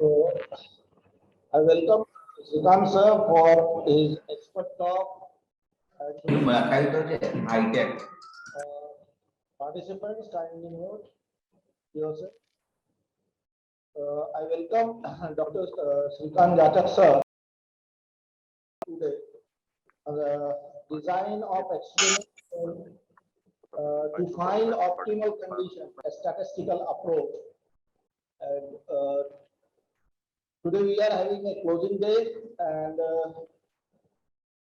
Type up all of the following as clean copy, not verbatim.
So I welcome Srikanth sir for his expert talk. Participants, kindly mute yourself. I welcome Dr. Srikanth Jatak sir today. The design of experiment to find optimal condition, a statistical approach. And today we are having a closing day, and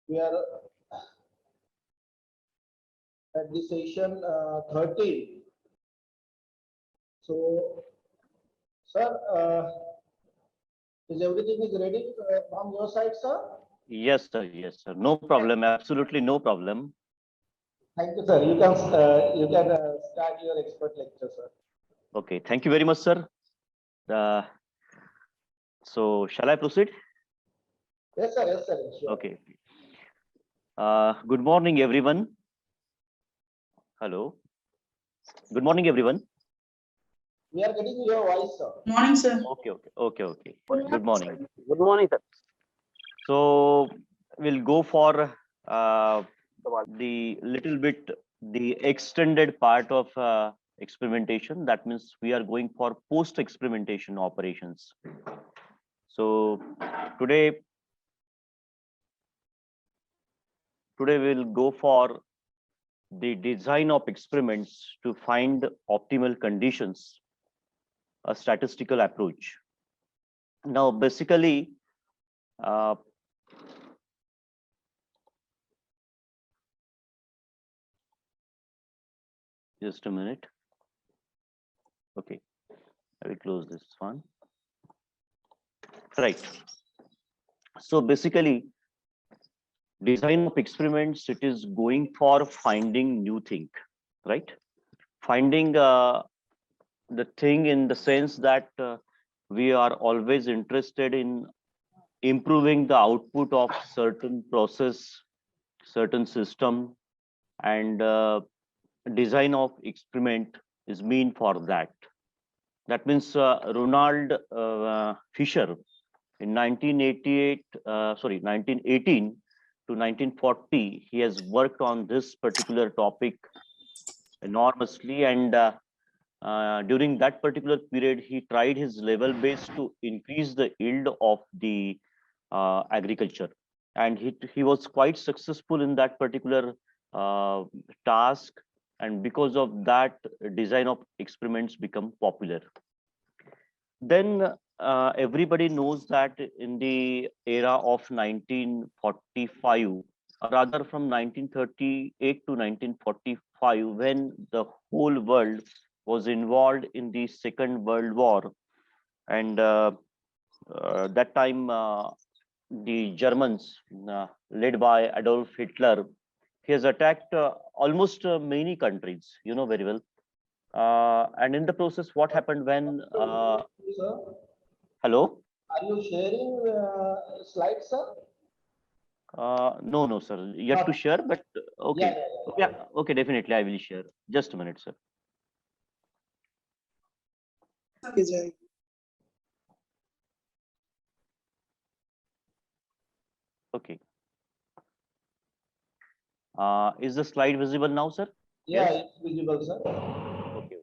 we are at the session 13. So, sir, is everything is ready from your side, sir? Yes, sir. Yes, sir. No problem. Absolutely no problem. Thank you, sir. You can start your expert lecture, sir. Okay. Thank you very much, sir. So, shall I proceed? Yes, sir. Yes, sir. Sure. Okay. Good morning, everyone. Hello. Good morning, everyone. We are getting your voice, sir. Morning, sir. Okay. Good morning. Good morning, sir. So, we'll go for the extended part of experimentation. That means we are going for post-experimentation operations. So, today we'll go for the design of experiments to find optimal conditions, a statistical approach. Now, basically, just a minute. Okay, I will close this one. Right. So basically, design of experiments, it is going for finding new thing, right? Finding the thing in the sense that we are always interested in improving the output of certain process, certain system, and design of experiment is mean for that. That means Ronald Fisher in 1918 to 1940, he has worked on this particular topic enormously, and during that particular period, he tried his level best to increase the yield of the agriculture, and he was quite successful in that particular task, and because of that, design of experiments become popular. Then everybody knows that in the era of 1945, or rather from 1938 to 1945, when the whole world was involved in the Second World War, and that time the Germans, led by Adolf Hitler, he has attacked almost many countries, you know very well. And in the process, what happened when Sir, hello? are you sharing slides, sir? No, sir. Yet to share, but okay. Yeah, okay, definitely I will share. Just a minute, sir. Okay. Is the slide visible now, sir? Yeah, Yes? it's visible, sir. Okay.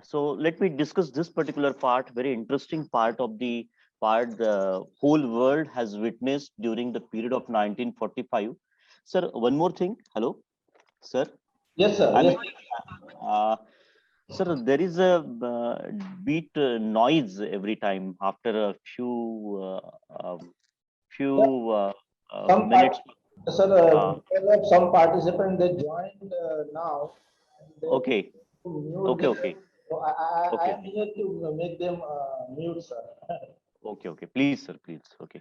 So let me discuss this particular part, very interesting part of the whole world has witnessed during the period of 1945. Sir, one more thing. Hello, sir. Yes, sir. Yes. Sir, there is a beat noise every time after a few minutes. Sir, because of some participant they joined now. Okay. Okay. So I am here to make them mute, sir. Okay. Please, sir. Please. Okay.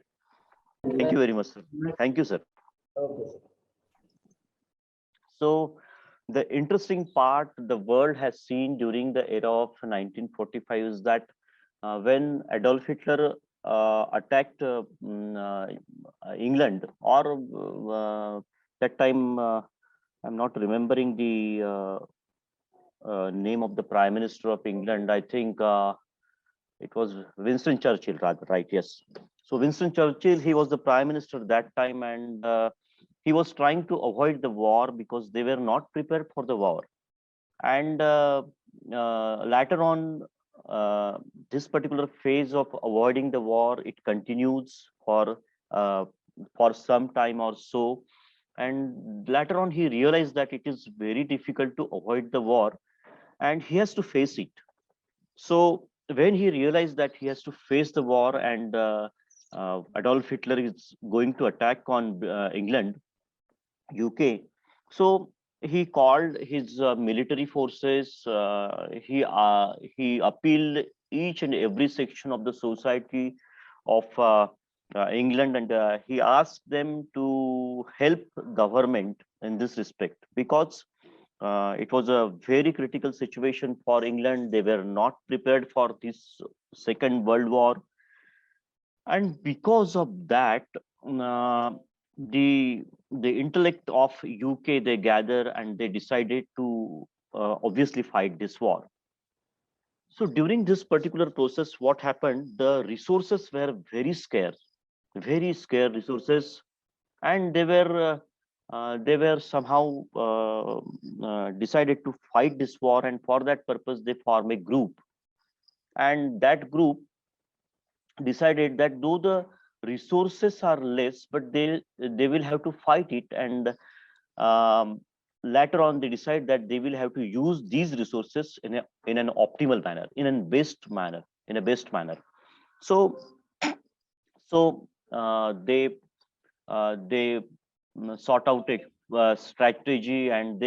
Thank you very much, sir. Thank you, sir. Okay, sir. So the interesting part the world has seen during the era of 1945 is that when Adolf Hitler attacked England, or that time I'm not remembering the name of the Prime Minister of England. I think It was Winston Churchill, rather, right? Yes. So Winston Churchill, he was the prime minister that time, and he was trying to avoid the war because they were not prepared for the war. And later on, uh, this particular phase of avoiding the war, it continues uh, for some time or so. And later on, he realized that it is very difficult to avoid the war, and he has to face it. So when he realized that he has to face the war, and Adolf Hitler is going to attack on England, UK, so he called his military forces. He appealed each and every section of the society of England, and he asked them to help government in this respect, because it was a very critical situation for England. They were not prepared for this Second World War, and because of that, uh, the the intellect of UK, they gather and they decided to obviously fight this war. So during this particular process, what happened? The resources were very scarce resources, and they were somehow decided to fight this war, and for that purpose they form a group, and that group decided that though the resources are less, but they will have to fight it, and um, later on they decide that they will have to use these resources in an optimal manner, in a best manner. So they sort out a strategy, and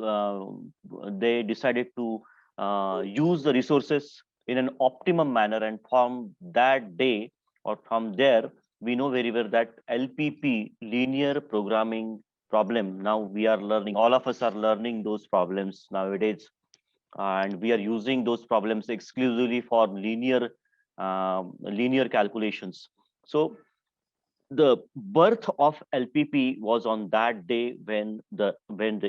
uh, they decided to use the resources in an optimum manner, and from that day, or from there, we know very well that LPP, linear programming problem, now we are learning, all of us are learning those problems nowadays, and we are using those problems exclusively for linear calculations. So the birth of LPP was on that day when the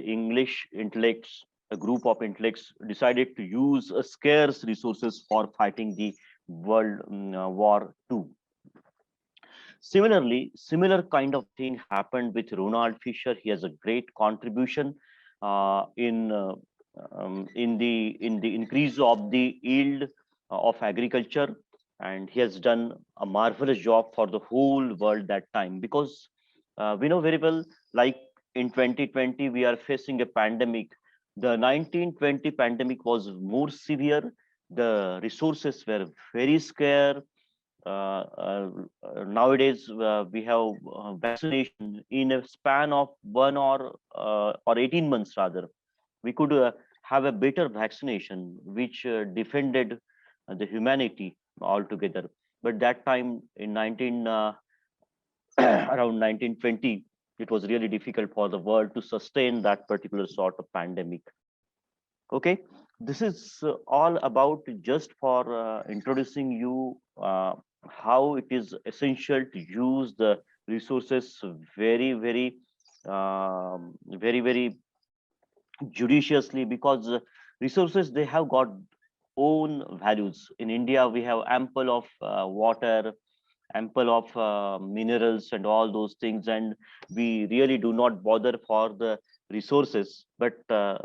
English intellects, a group of intellects, decided to use scarce resources for fighting the World War II. Similarly, similar kind of thing happened with Ronald Fisher. He has a great contribution in the increase of the yield of agriculture, and he has done a marvelous job for the whole world that time, because we know very well, like in 2020 we are facing a pandemic. The 1920 pandemic was more severe. The resources were very scarce. Nowadays we have vaccination in a span of 18 months, rather. We could have a better vaccination which defended the humanity altogether. But that time in 19 around 1920, it was really difficult for the world to sustain that particular sort of pandemic. Okay, this is all about just for introducing you how it is essential to use the resources very judiciously, because resources, they have got own values. In India we have ample of water, ample of minerals and all those things, and we really do not bother for the resources, but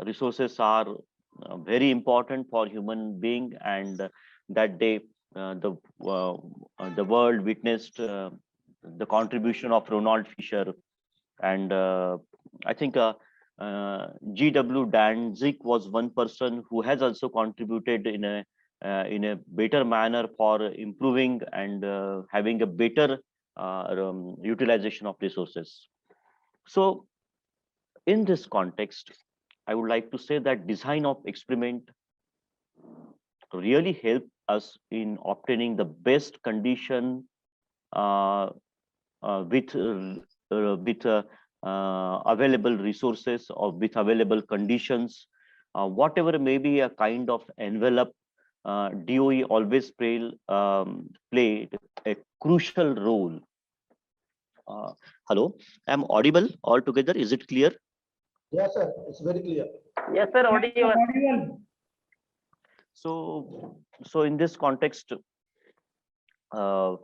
resources are very important for human being, and that day uh, the uh, the world witnessed the contribution of Ronald Fisher, and I think GW Danzig was one person who has also contributed in a better manner for improving and having a better utilization of resources. So in this context, I would like to say that design of experiment really help us in obtaining the best condition uh, with available resources or with available conditions, whatever may be a kind of envelope. DOE always played a crucial role. Uh, Hello, I'm audible altogether. Is it clear? Yes, sir. It's very clear. Yes, sir. Audible. So in this context, uh,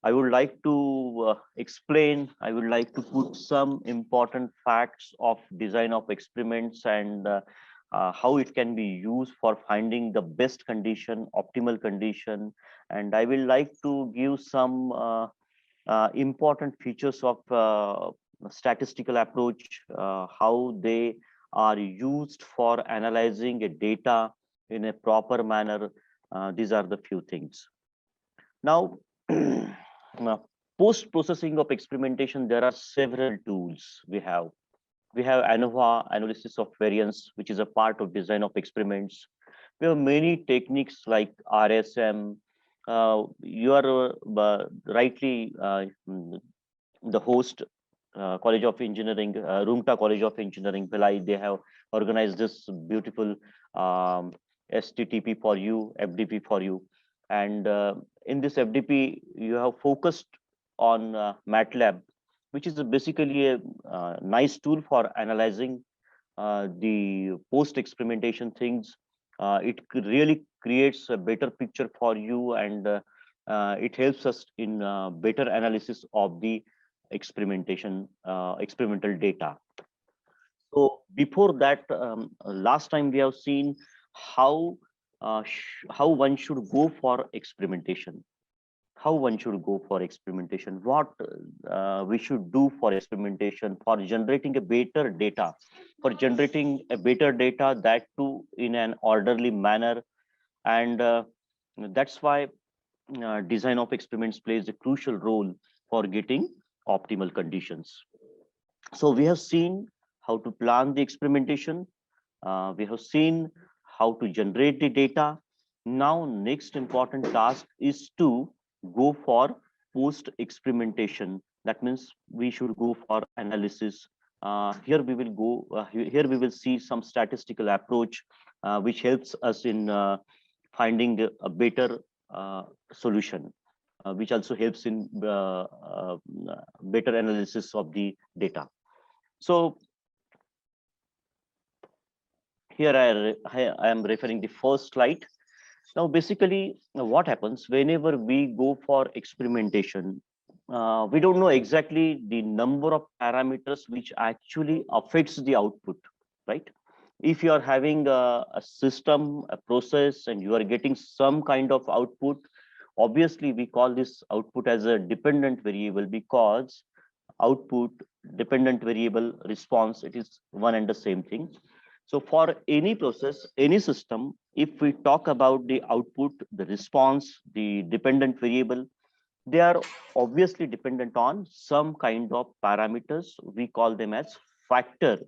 I would like to explain, I would like to put some important facts of design of experiments and how it can be used for finding the best condition, optimal condition. And I will like to give some important features of statistical approach, how they are used for analyzing a data in a proper manner. These are the few things. Now, post processing of experimentation, there are several tools we have. We have ANOVA, analysis of variance, which is a part of design of experiments. We have many techniques like RSM. You are rightly the host, College of Engineering, Rumta College of Engineering, Bhilai. They have organized this beautiful STTP for you, FDP for you. And in this FDP, you have focused on MATLAB, which is basically a nice tool for analyzing the post experimentation things. It really creates a better picture for you, and it helps us in better analysis of the experimental data. So before that, last time we have seen how how one should go for experimentation, what we should do for experimentation, for generating a better data, that too in an orderly manner. And that's why design of experiments plays a crucial role for getting optimal conditions. So we have seen how to plan the experimentation. We have seen how to generate the data. Now, next important task is to go for post experimentation. That means we should go for analysis. Here we will go. Here we will see some statistical approach, which helps us in finding a better solution, which also helps in better analysis of the data. So here I am referring the first slide. Now, basically, what happens whenever we go for experimentation, we don't know exactly the number of parameters which actually affects the output, right? If you are having a system, a process, and you are getting some kind of output, obviously we call this output as a dependent variable, because output, dependent variable, response, it is one and the same thing. So for any process, any system, if we talk about the output, the response, the dependent variable, they are obviously dependent on some kind of parameters. We call them as factor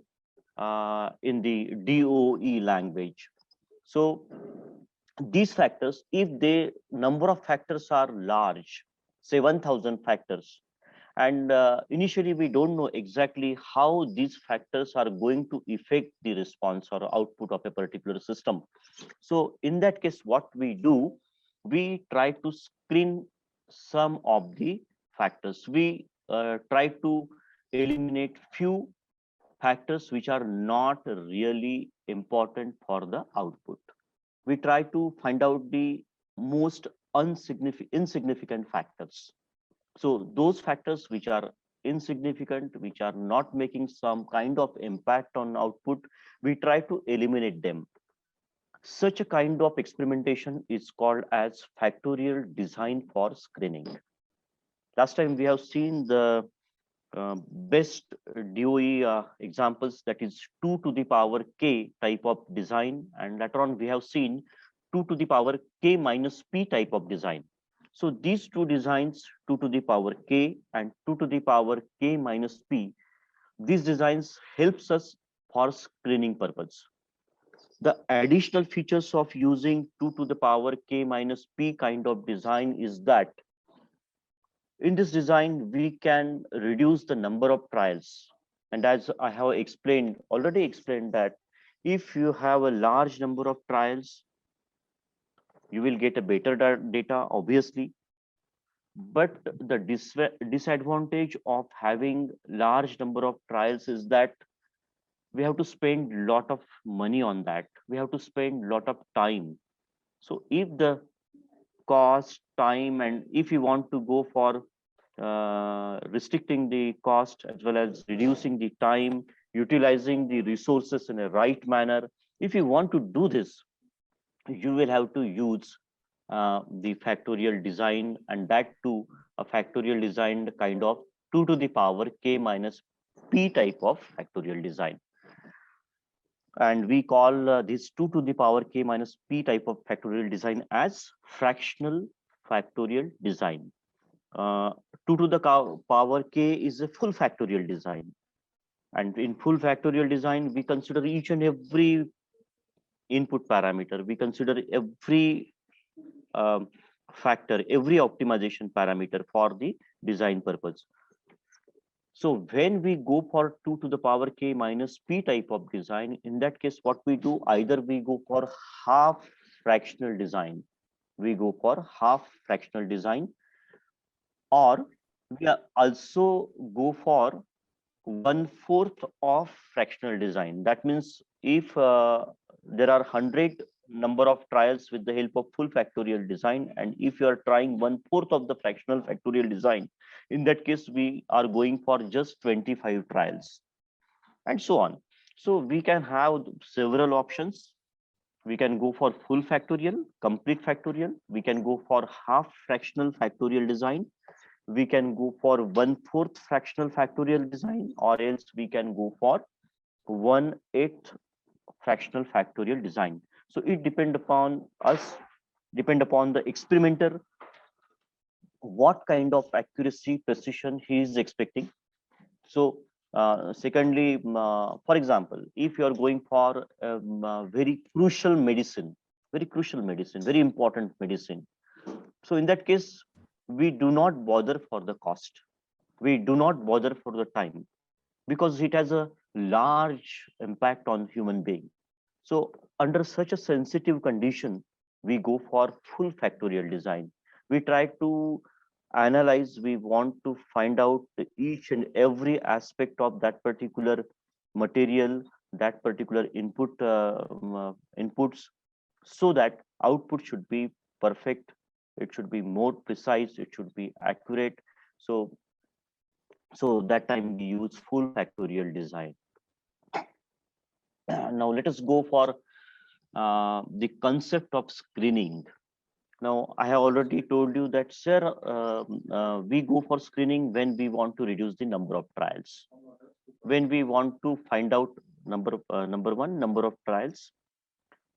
in the DOE language. So these factors, if the number of factors are large, say 1000 factors, and initially we don't know exactly how these factors are going to affect the response or output of a particular system. So in that case, what we do, we try to screen some of the factors. We try to eliminate few factors which are not really important for the output. We try to find out the most insignificant factors. So those factors which are insignificant, which are not making some kind of impact on output, we try to eliminate them. Such a kind of experimentation is called as factorial design for screening. Last time we have seen the best DOE examples, that is 2 to the power k type of design, and later on we have seen 2 to the power k minus p type of design. So these two designs, 2 to the power k and 2 to the power k minus p, these designs helps us for screening purpose. The additional features of using 2 to the power k minus p kind of design is that in this design, we can reduce the number of trials. And as I have already explained that if you have a large number of trials, you will get a better data, obviously. But the disadvantage of having large number of trials is that we have to spend a lot of money on that. We have to spend a lot of time. So if the cost, time, and if you want to go for restricting the cost as well as reducing the time, utilizing the resources in a right manner, if you want to do this, you will have to use the factorial design, and that too a factorial design kind of 2 to the power k minus p type of factorial design. And we call this 2 to the power k minus p type of factorial design as fractional factorial design. 2 to the power k is a full factorial design. And in full factorial design, we consider each and every input parameter. We consider every factor, every optimization parameter for the design purpose. So when we go for 2 to the power k minus p type of design, in that case, what we do, either we go for half fractional design, or we also go for 1/4 of fractional design. That means if there are 100 number of trials with the help of full factorial design, and if you are trying 1/4 of the fractional factorial design, in that case we are going for just 25 trials, and so on. So we can have several options. We can go for full factorial, complete factorial. We can go for half fractional factorial design. We can go for 1/4 fractional factorial design, or else we can go for 1/8 fractional factorial design. So it depend upon us, depend upon the experimenter, what kind of accuracy, precision he is expecting. So secondly, for example, if you are going for very crucial medicine, very important medicine, so in that case, we do not bother for the cost. We do not bother for the time, because it has a large impact on human being. So under such a sensitive condition, we go for full factorial design. We try to analyze, we want to find out each and every aspect of that particular material, that particular inputs, so that output should be perfect, it should be more precise, it should be accurate. So that time we use full factorial design. Now let us go for the concept of screening. Now I have already told you that, sir, we go for screening when we want to reduce the number of trials, when we want to find out number of trials.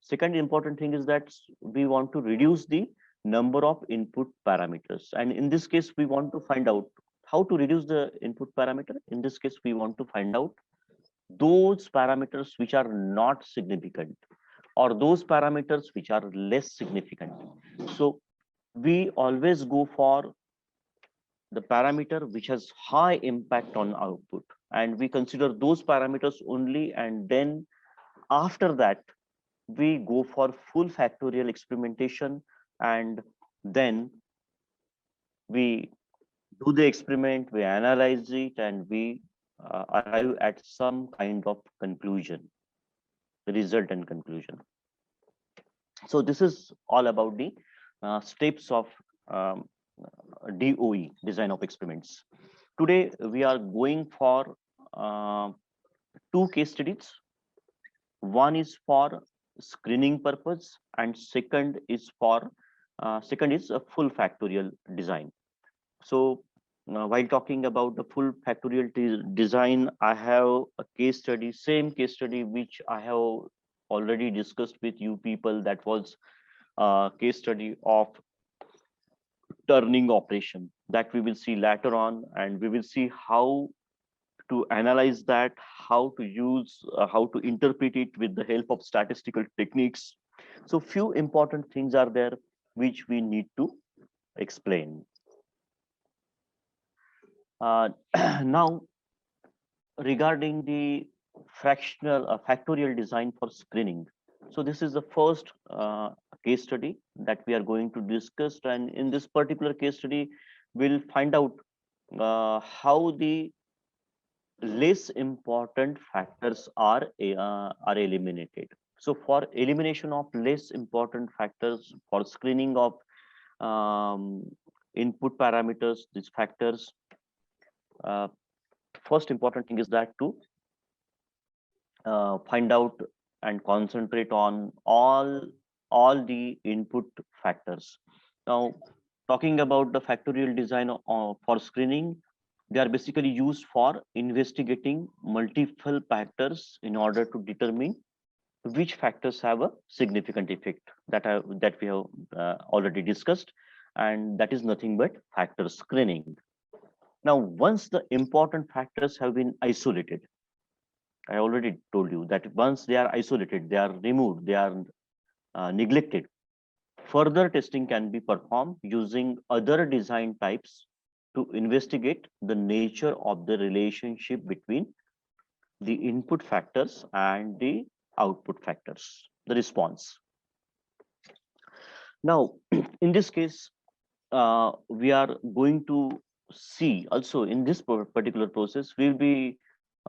Second important thing is that we want to reduce the number of input parameters, and in this case we want to find out how to reduce the input parameter. In this case we want to find out those parameters which are not significant, or those parameters which are less significant. So we always go for the parameter which has high impact on output, and we consider those parameters only, and then after that we go for full factorial experimentation, and then we do the experiment, we analyze it, and we arrive at some kind of conclusion, result and conclusion. So this is all about the steps of DOE, design of experiments. Today we are going for two case studies. One is for screening purpose, and second is a full factorial design. So while talking about the full factorial design, I have a case study, same case study which I have already discussed with you people. That was a case study of turning operation, that we will see later on, and we will see how to analyze that, how to use, how to interpret it with the help of statistical techniques. So few important things are there which we need to explain. Now, regarding the factorial design for screening. So this is the first case study that we are going to discuss, and in this particular case study, we'll find out how the less important factors are eliminated. So for elimination of less important factors, for screening of input parameters, these factors. First important thing is that to find out and concentrate on all the input factors. Now, talking about the factorial design for screening, they are basically used for investigating multiple factors in order to determine which factors have a significant effect that we have already discussed, and that is nothing but factor screening. Now, once the important factors have been isolated, I already told you that once they are isolated, they are removed, they are neglected, further testing can be performed using other design types to investigate the nature of the relationship between the input factors and the output factors, the response. Now, in this case, we are going to see also in this particular process,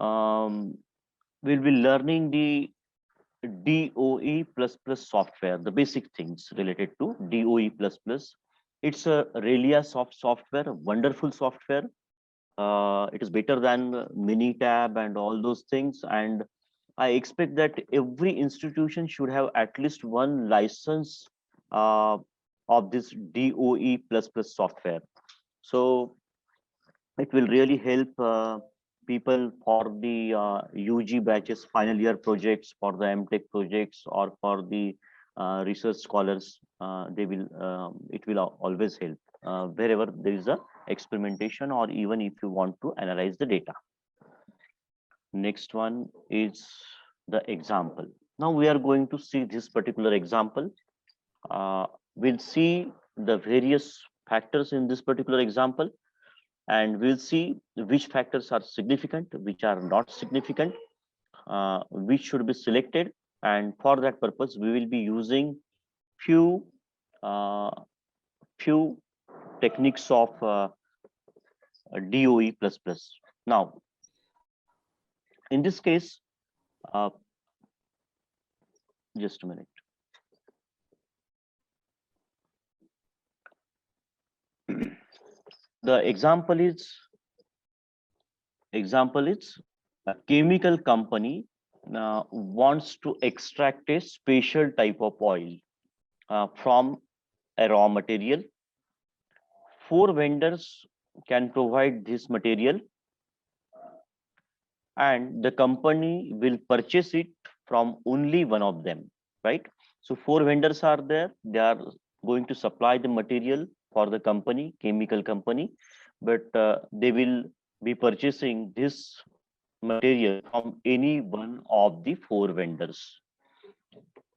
um, we'll be learning the DOE++ software, the basic things related to DOE++. It's a Relia software, a wonderful software. It is better than Minitab and all those things. And I expect that every institution should have at least one license of this DOE++ software. So it will really help people for the UG batches, final year projects, for the MTech projects, or for the research scholars. It will always help wherever there is a experimentation, or even if you want to analyze the data. Next one is the example. Now we are going to see this particular example. We'll see the various factors in this particular example, and we'll see which factors are significant, which are not significant, which should be selected. And for that purpose, we will be using few techniques of DOE++. Now, in this case, just a minute. The example is a chemical company wants to extract a special type of oil from a raw material. 4 vendors can provide this material, and the company will purchase it from only one of them, right? So 4 vendors are there. They are going to supply the material for the company, chemical company, but they will be purchasing this material from any one of the 4 vendors.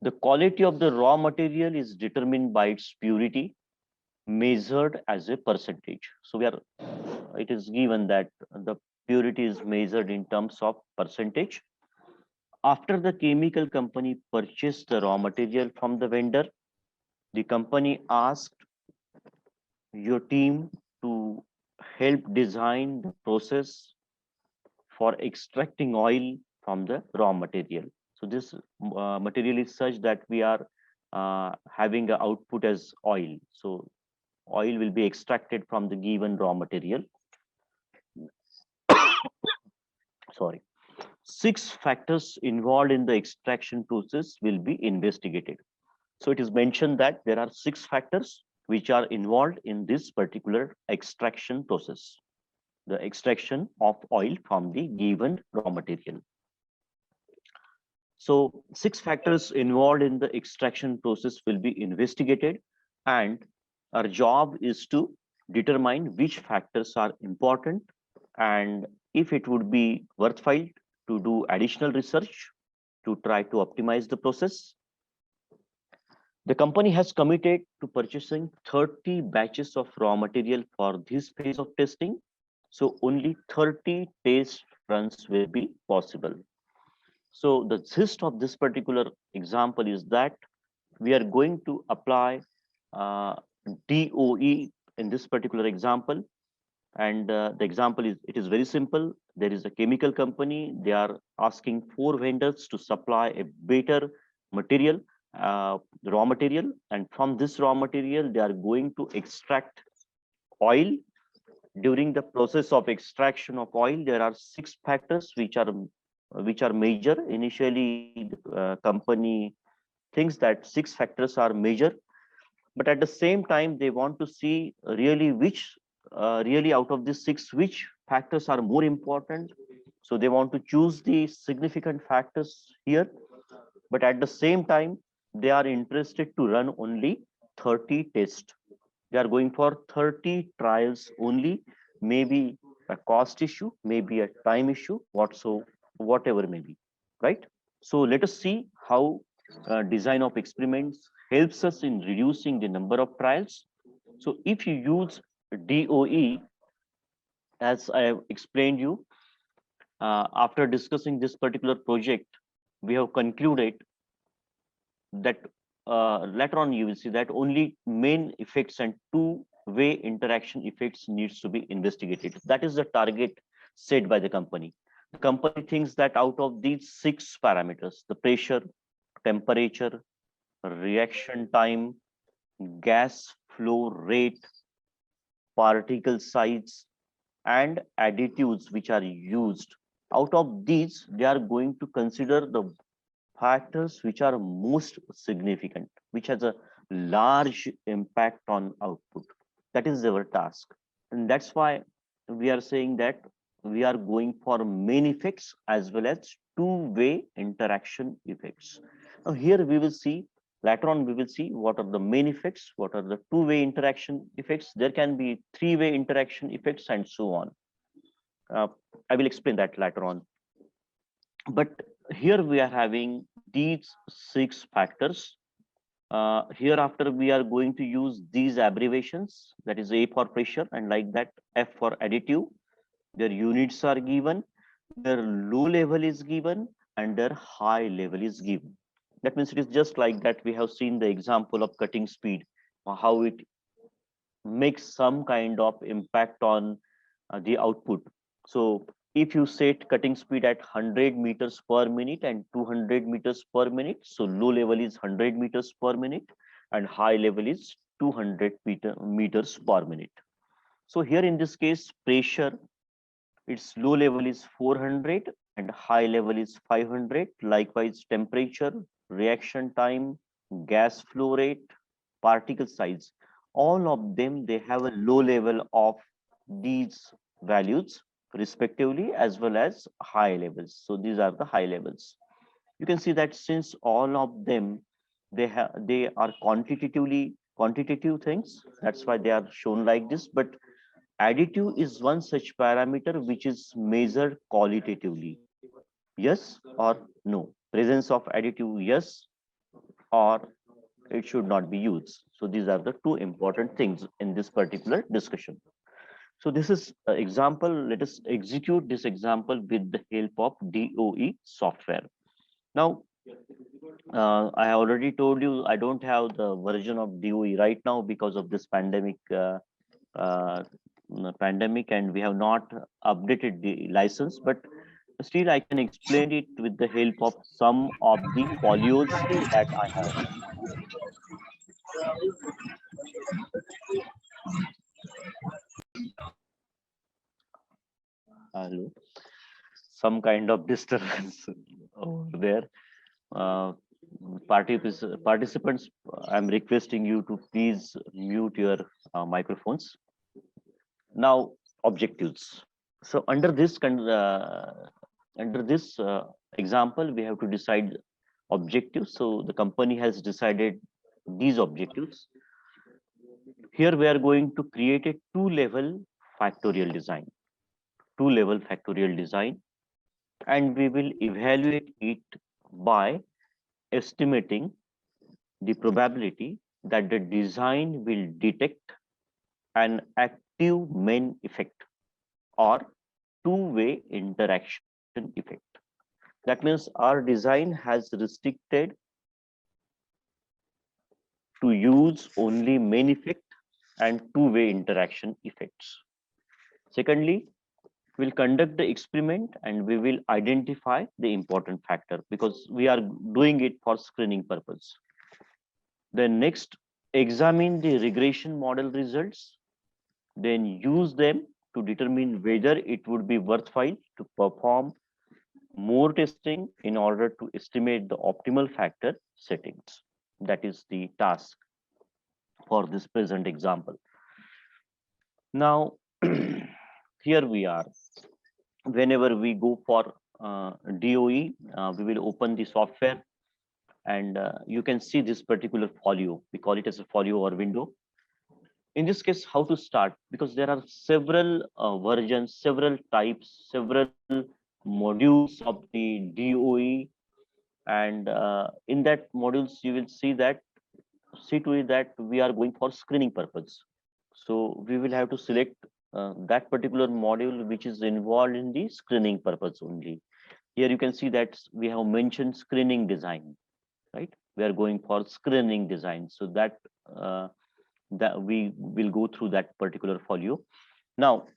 The quality of the raw material is determined by its purity, measured as a percentage. So it is given that the purity is measured in terms of percentage. After the chemical company purchased the raw material from the vendor, the company asked your team to help design the process for extracting oil from the raw material. So this material is such that we are having an output as oil. So oil will be extracted from the given raw material. Sorry. 6 factors involved in the extraction process will be investigated. So it is mentioned that there are 6 factors which are involved in this particular extraction process, the extraction of oil from the given raw material. So 6 factors involved in the extraction process will be investigated, and our job is to determine which factors are important and if it would be worthwhile to do additional research to try to optimize the process. The company has committed to purchasing 30 batches of raw material for this phase of testing. So only 30 test runs will be possible. So the gist of this particular example is that we are going to apply DOE in this particular example. And the example it is very simple. There is a chemical company. They are asking 4 vendors to supply a better material, raw material, and from this raw material they are going to extract oil. During the process of extraction of oil, there are 6 factors which are major. Initially, the company thinks that 6 factors are major, but at the same time they want to see really out of these 6, which factors are more important. So they want to choose the significant factors here, but at the same time they are interested to run only 30 tests. They are going for 30 trials only, maybe a cost issue, maybe a time issue, whatever may be, right? So let us see how design of experiments helps us in reducing the number of trials. So if you use DOE, as I have explained you, after discussing this particular project, we have concluded that later on you will see that only main effects and two-way interaction effects needs to be investigated. That is the target set by the company. The company thinks that out of these 6 parameters, the pressure, temperature, reaction time, gas flow rate, particle size, and additives which are used, out of these they are going to consider the factors which are most significant, which has a large impact on output. That is our task. And that's why we are saying that we are going for main effects as well as two-way interaction effects. Now here we will see, later on we will see what are the main effects, what are the two-way interaction effects. There can be three-way interaction effects and so on. I will explain that later on. But here we are having these 6 factors. Hereafter we are going to use these abbreviations, that is A for pressure and like that, F for additive. Their units are given, their low level is given, and their high level is given. That means it is just like that. We have seen the example of cutting speed, how it makes some kind of impact on the output. So if you set cutting speed at 100 meters per minute and 200 meters per minute, so low level is 100 meters per minute and high level is 200 meters per minute. So here in this case, pressure, its low level is 400 and high level is 500. Likewise, temperature, reaction time, gas flow rate, particle size, all of them, they have a low level of these values respectively, as well as high levels. So these are the high levels. You can see that since all of them, they are quantitative things, that's why they are shown like this. But additive is one such parameter which is measured qualitatively. Yes or no? Presence of additive, yes, or it should not be used. So these are the 2 important things in this particular discussion. So this is an example. Let us execute this example with the help of DOE software. Now, I already told you I don't have the version of DOE right now because of this pandemic, and we have not updated the license, but still I can explain it with the help of some of the folios that I have. Hello. Some kind of disturbance over there. Participants, I'm requesting you to please mute your microphones. Now, objectives. So under this example, we have to decide objectives. So the company has decided these objectives. Here we are going to create a two-level factorial design. And we will evaluate it by estimating the probability that the design will detect an active main effect or two-way interaction effect. That means our design has restricted to use only main effect and two-way interaction effects. Secondly, we'll conduct the experiment and we will identify the important factor because we are doing it for screening purpose. Then next, examine the regression model results, then use them to determine whether it would be worthwhile to perform more testing in order to estimate the optimal factor settings. That is the task for this present example. Now, here we are. Whenever we go for DOE, we will open the software and you can see this particular folio. We call it as a folio or window. In this case, how to start? Because there are several versions, several types, several modules of the DOE, and in that modules you will see to it that we are going for screening purpose. So we will have to select that particular module which is involved in the screening purpose only. Here you can see that we have mentioned screening design, right? We are going for screening design, so that that we will go through that particular folio. Now,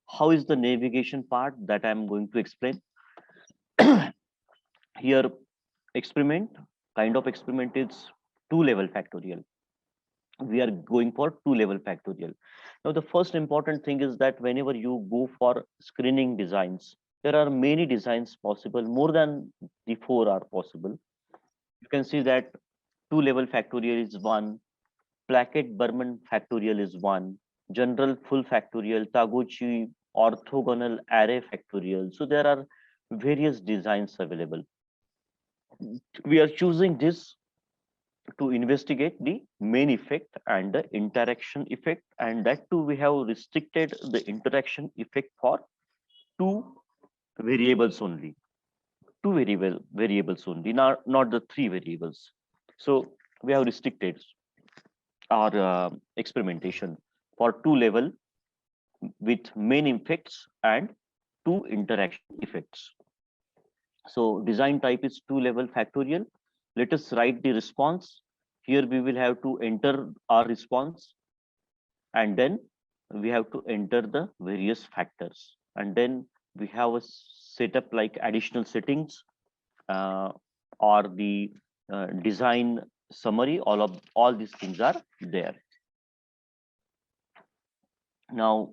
how is the navigation part that I'm going to explain? Here, experiment, kind of experiment is 2-level factorial. We are going for 2-level factorial. Now, the first important thing is that whenever you go for screening designs, there are many designs possible, more than the 4 are possible. You can see that 2-level factorial is 1, Plackett-Burman factorial is 1, general full factorial, Taguchi orthogonal array factorial. So there are various designs available. We are choosing this to investigate the main effect and the interaction effect, and that too we have restricted the interaction effect for 2 variables only. 2 variables only, not the 3 variables. So we have restricted our experimentation for 2-level with main effects and 2 interaction effects. So design type is 2-level factorial. Let us write the response. Here we will have to enter our response, and then we have to enter the various factors, and then we have a setup like additional settings or the design summary. All these things are there. Now,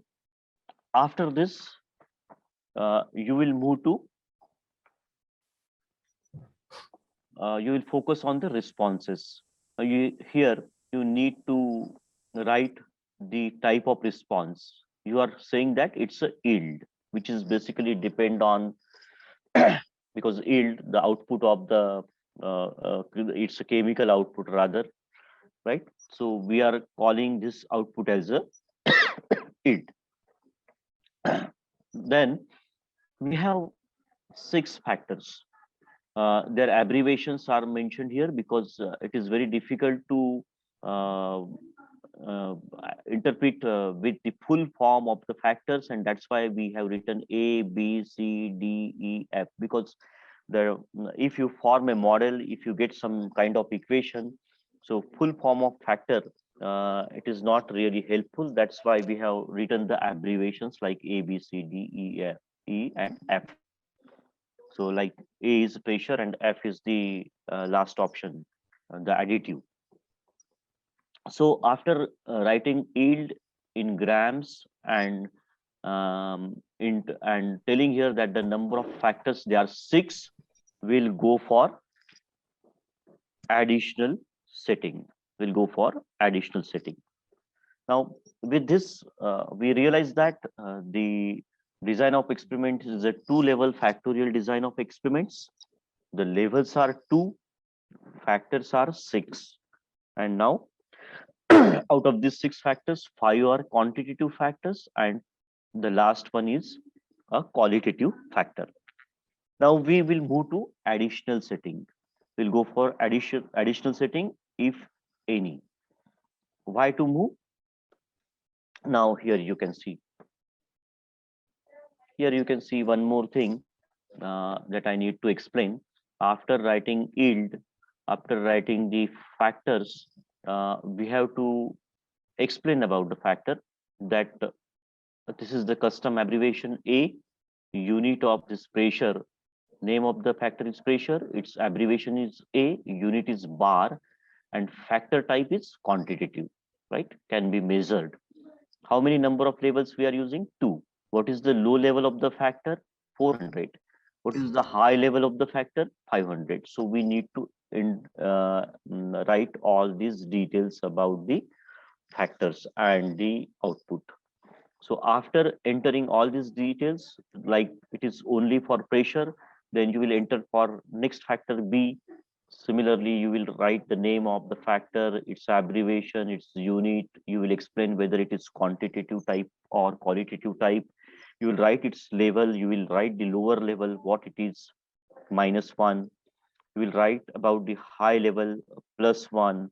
after this, you will move to you will focus on the responses. Here you need to write the type of response. You are saying that it's a yield, which is basically depend on because yield, the output of the it's a chemical output rather, right? So we are calling this output as a yield. Then we have 6 factors. Their abbreviations are mentioned here because it is very difficult to interpret with the full form of the factors, and that's why we have written A, B, C, D, E, F, because if you form a model, if you get some kind of equation, so full form of factor, it is not really helpful. That's why we have written the abbreviations like A, B, C, D, E, and F. So like A is pressure and F is the last option, the additive. So after writing yield in grams and telling here that the number of factors, there are 6, will go for additional setting. Will go for additional setting. Now with this, we realize that the design of experiment is a 2-level factorial design of experiments. The levels are 2, factors are 6, and now out of these 6 factors, 5 are quantitative factors, and the last one is a qualitative factor. Now we will move to additional setting. We'll go for additional setting if any. Why to move? Now here you can see. Here you can see one more thing that I need to explain. After writing yield, after writing the factors, we have to explain about the factor, that this is the custom abbreviation A, unit of this pressure. Name of the factor is pressure, its abbreviation is A, unit is bar, and factor type is quantitative, right? Can be measured. How many number of labels we are using? 2. What is the low level of the factor? 400. What is the high level of the factor? 500. So we need to write all these details about the factors and the output. So after entering all these details, like it is only for pressure, then you will enter for next factor B. Similarly, you will write the name of the factor, its abbreviation, its unit. You will explain whether it is quantitative type or qualitative type. You will write its level. You will write the lower level, what it is, -1. You will write about the high level, +1.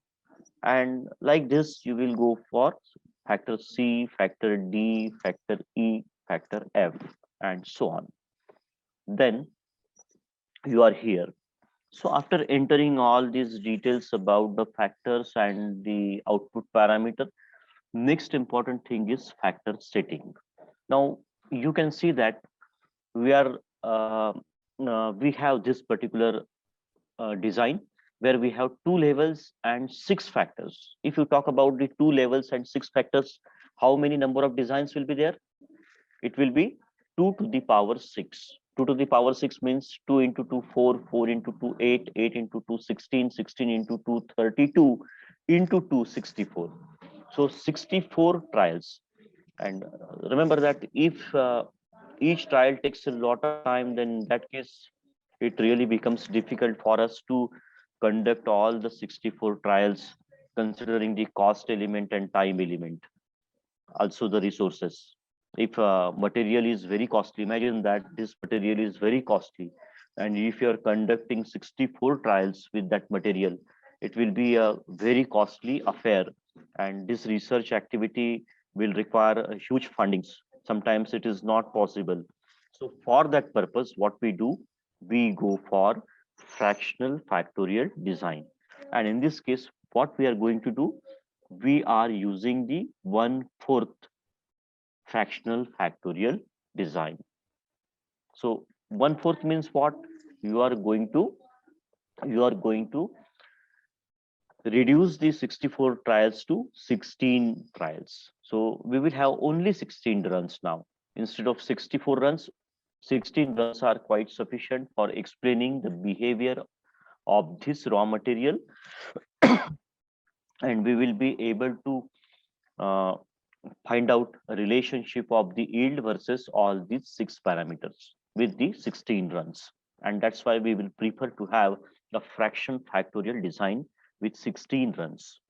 And like this, you will go for factor C, factor D, factor E, factor F, and so on. Then you are here. So after entering all these details about the factors and the output parameter, next important thing is factor setting. Now you can see that we are we have this particular design where we have 2 levels and 6 factors. If you talk about the 2 levels and 6 factors, how many number of designs will be there? It will be 2 to the power 6. 2 to the power 6 means 2 into 2, 4, 4 into 2, 8, 8 into 2, 16, 16 into 2, 32, into 2, 64. So 64 trials. And remember that if each trial takes a lot of time, then in that case, it really becomes difficult for us to conduct all the 64 trials, considering the cost element and time element, also the resources. If material is very costly, imagine that this material is very costly, and if you are conducting 64 trials with that material, it will be a very costly affair, and this research activity will require a huge fundings. Sometimes it is not possible. So for that purpose, what we do, we go for fractional factorial design. And in this case, what we are going to do, we are using the 1/4 fractional factorial design. So 1/4 means what? You are going to reduce the 64 trials to 16 trials. So we will have only 16 runs now. Instead of 64 runs, 16 runs are quite sufficient for explaining the behavior of this raw material, and we will be able to find out a relationship of the yield versus all these 6 parameters with the 16 runs. And that's why we will prefer to have the fraction factorial design with 16 runs.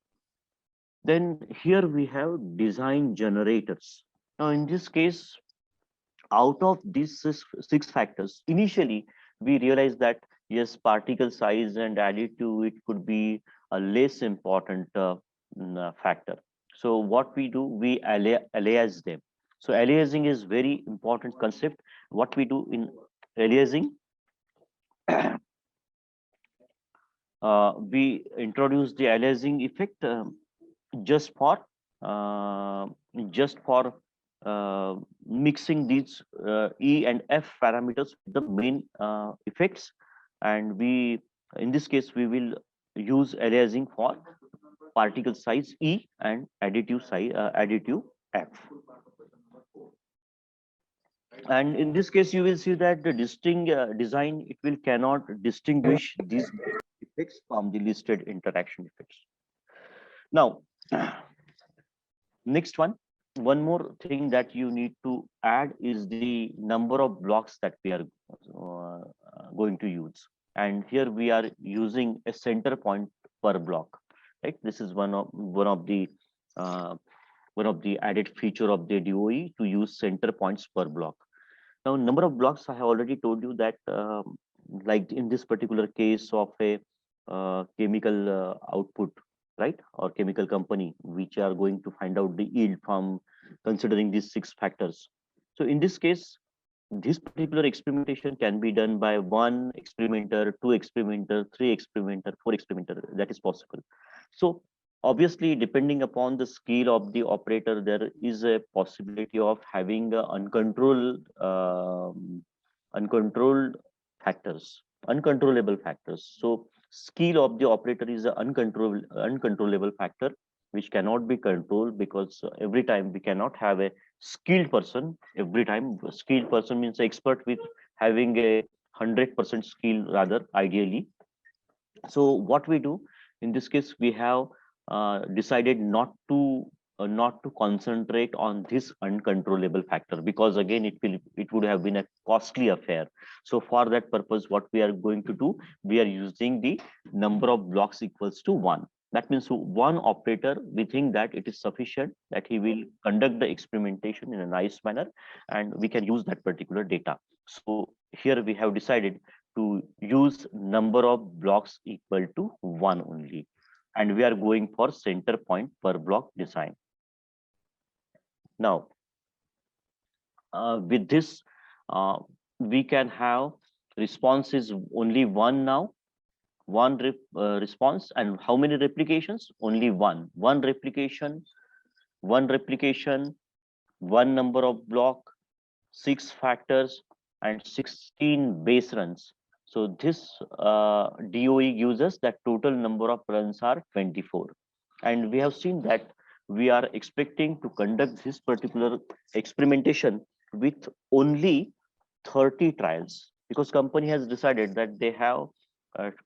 Then here we have design generators. Now in this case, out of these 6 factors, initially we realized that yes, particle size and additive, it could be a less important factor. So what we do, we alias them. So aliasing is very important concept. What we do in aliasing, we introduce the aliasing effect just for uh, just for mixing these E and F parameters with the main effects, and we, in this case, we will use aliasing for particle size E and additive size additive F. And in this case, you will see that the distinct design, it will cannot distinguish these effects from the listed interaction effects. Now, next one more thing that you need to add is the number of blocks that we are going to use. And here we are using a center point per block, right? This is one of the added feature of the DOE, to use center points per block. Now, number of blocks, I have already told you that, like in this particular case of a chemical output, right, or chemical company, which are going to find out the yield from considering these 6 factors. So in this case, this particular experimentation can be done by 1 experimenter, 2 experimenter, 3 experimenter, 4 experimenter. That is possible. So obviously, depending upon the skill of the operator, there is a possibility of having uncontrollable factors. So skill of the operator is an uncontrollable factor which cannot be controlled, because every time we cannot have a skilled person. Every time skilled person means expert with having a 100% skill rather ideally. So what we do in this case, we have decided not to concentrate on this uncontrollable factor, because again it would have been a costly affair. So for that purpose, what we are going to do, we are using the number of blocks equals to 1. That means one operator, we think that it is sufficient, that he will conduct the experimentation in a nice manner, and we can use that particular data. So here we have decided to use number of blocks equal to 1 only, and we are going for center point per block design. Now with this we can have response is only 1 now, one response, and how many replications? Only one replication, one number of block, 6 factors, and 16 base runs. So this DOE gives us that total number of runs are 24. And we have seen that we are expecting to conduct this particular experimentation with only 30 trials, because company has decided that they have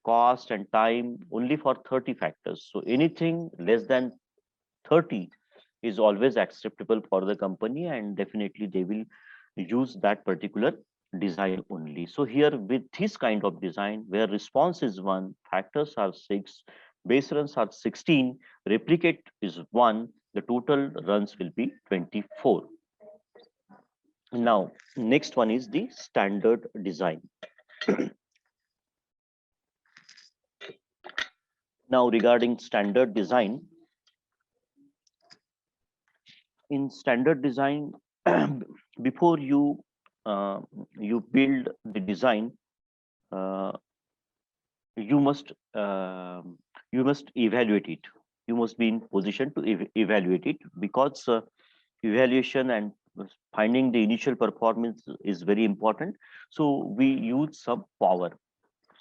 cost and time only for 30 factors. So anything less than 30 is always acceptable for the company, and definitely they will use that particular design only. So here with this kind of design where response is 1, factors are 6, base runs are 16, replicate is 1, the total runs will be 24. Now next one is the standard design. Now regarding standard design, in standard design before you build the design, you must evaluate it. You must be in position to evaluate it, because evaluation and finding the initial performance is very important. So we use some power.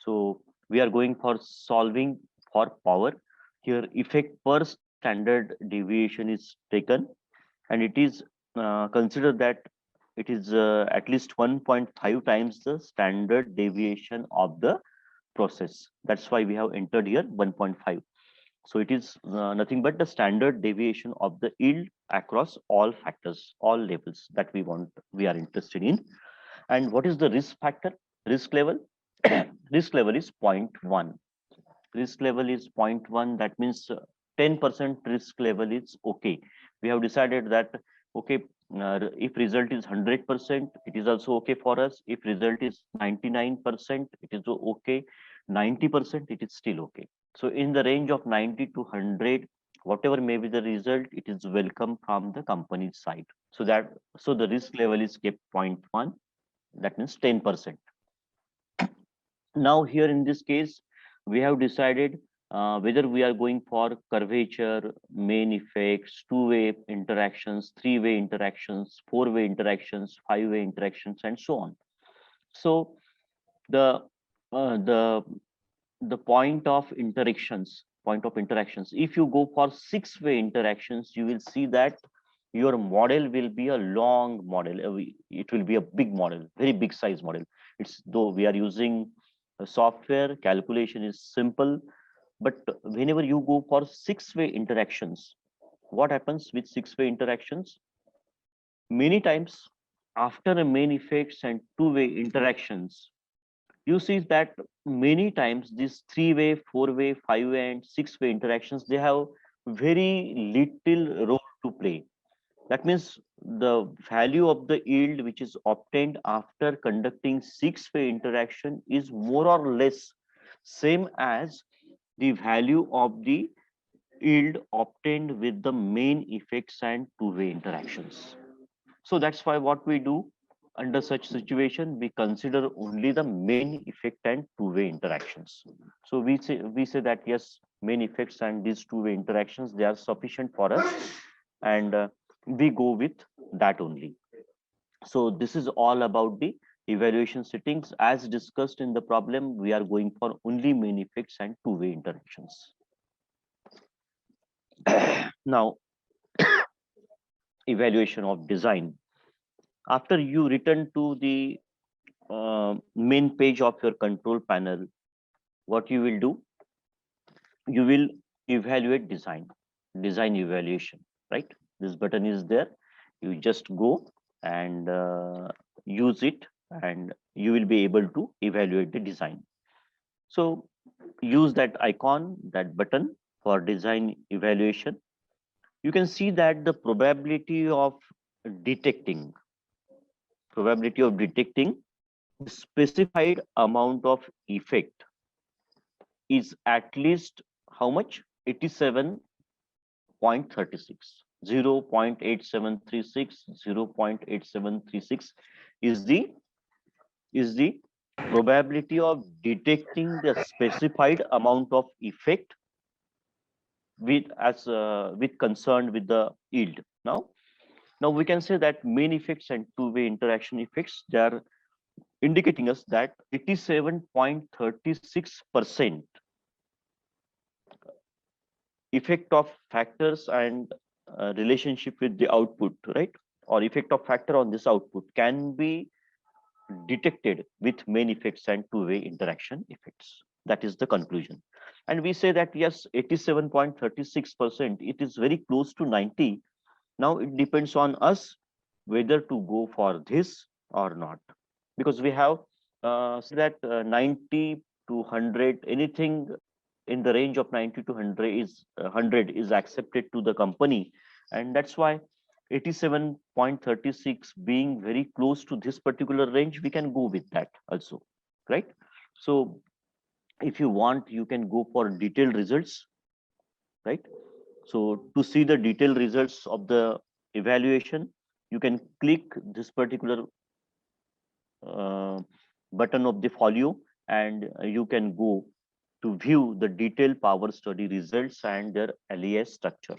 So we are going for solving for power. Here effect per standard deviation is taken, and it is considered that it is at least 1.5 times the standard deviation of the process. That's why we have entered here 1.5. So it is nothing but the standard deviation of the yield across all factors, all levels that we are interested in. And what is the risk factor? Risk level? Risk level is 0.1. Risk level is 0.1. That means 10% risk level is okay. We have decided that, okay, if result is 100%, it is also okay for us. If result is 99%, it is okay. 90%, it is still okay. So in the range of 90 to 100, whatever may be the result, it is welcome from the company's side. So the risk level is kept 0.1. That means 10%. Now here in this case, we have decided whether we are going for curvature, main effects, two-way interactions, three-way interactions, four-way interactions, five-way interactions, and so on. So the point of interactions, if you go for six-way interactions, you will see that your model will be a long model. It will be a big model, very big size model. It's though we are using a software, calculation is simple, but whenever you go for six-way interactions, what happens with six-way interactions? Many times after a main effects and two-way interactions, you see that many times these three-way, four-way, five-way, and six-way interactions, they have very little role to play. That means the value of the yield which is obtained after conducting six-way interaction is more or less same as the value of the yield obtained with the main effects and two-way interactions. So that's why what we do under such situation, we consider only the main effect and two-way interactions. So we say that yes, main effects and these two-way interactions, they are sufficient for us, and we go with that only. So this is all about the evaluation settings. As discussed in the problem, we are going for only main effects and two-way interactions. Now, evaluation of design. After you return to the main page of your control panel, what you will do? You will evaluate design evaluation, right? This button is there. You just go and use it, and you will be able to evaluate the design. So use that icon, that button for design evaluation. You can see that the detecting probability of detecting the specified amount of effect is at least how much? 87.36. 0.8736, 0.8736 is the probability of detecting the specified amount of effect with concern with the yield. Now we can say that main effects and two-way interaction effects, they are indicating us that 87.36% effect of factors and relationship with the output, right? Or effect of factor on this output can be detected with main effects and two-way interaction effects. That is the conclusion. And we say that yes, 87.36%, it is very close to 90. Now it depends on us whether to go for this or not, because we have said that 90 to 100, anything in the range of 90 to 100 is accepted to the company, and that's why 87.36 being very close to this particular range, we can go with that also, right? So if you want, you can go for detailed results, right? So to see the detailed results of the evaluation, you can click this particular button of the folio, and you can go to view the detailed power study results and their LES structure.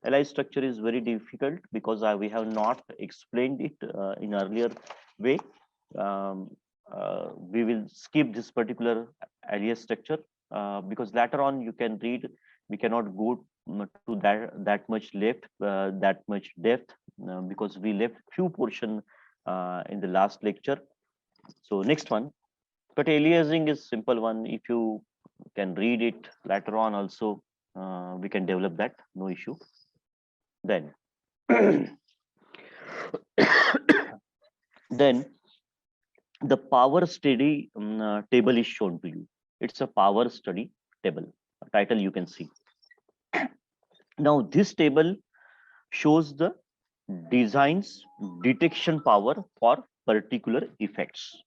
LES structure is very difficult because we have not explained it in earlier way. We will skip this particular LES structure because later on you can read. We cannot go to that much depth because we left few portion in the last lecture. So next one, but aliasing is simple one. If you can read it later on also, we can develop that, no issue. Then then the power study table is shown to you. It's a power study table title, you can see. Now this table shows the design's detection power for particular effects.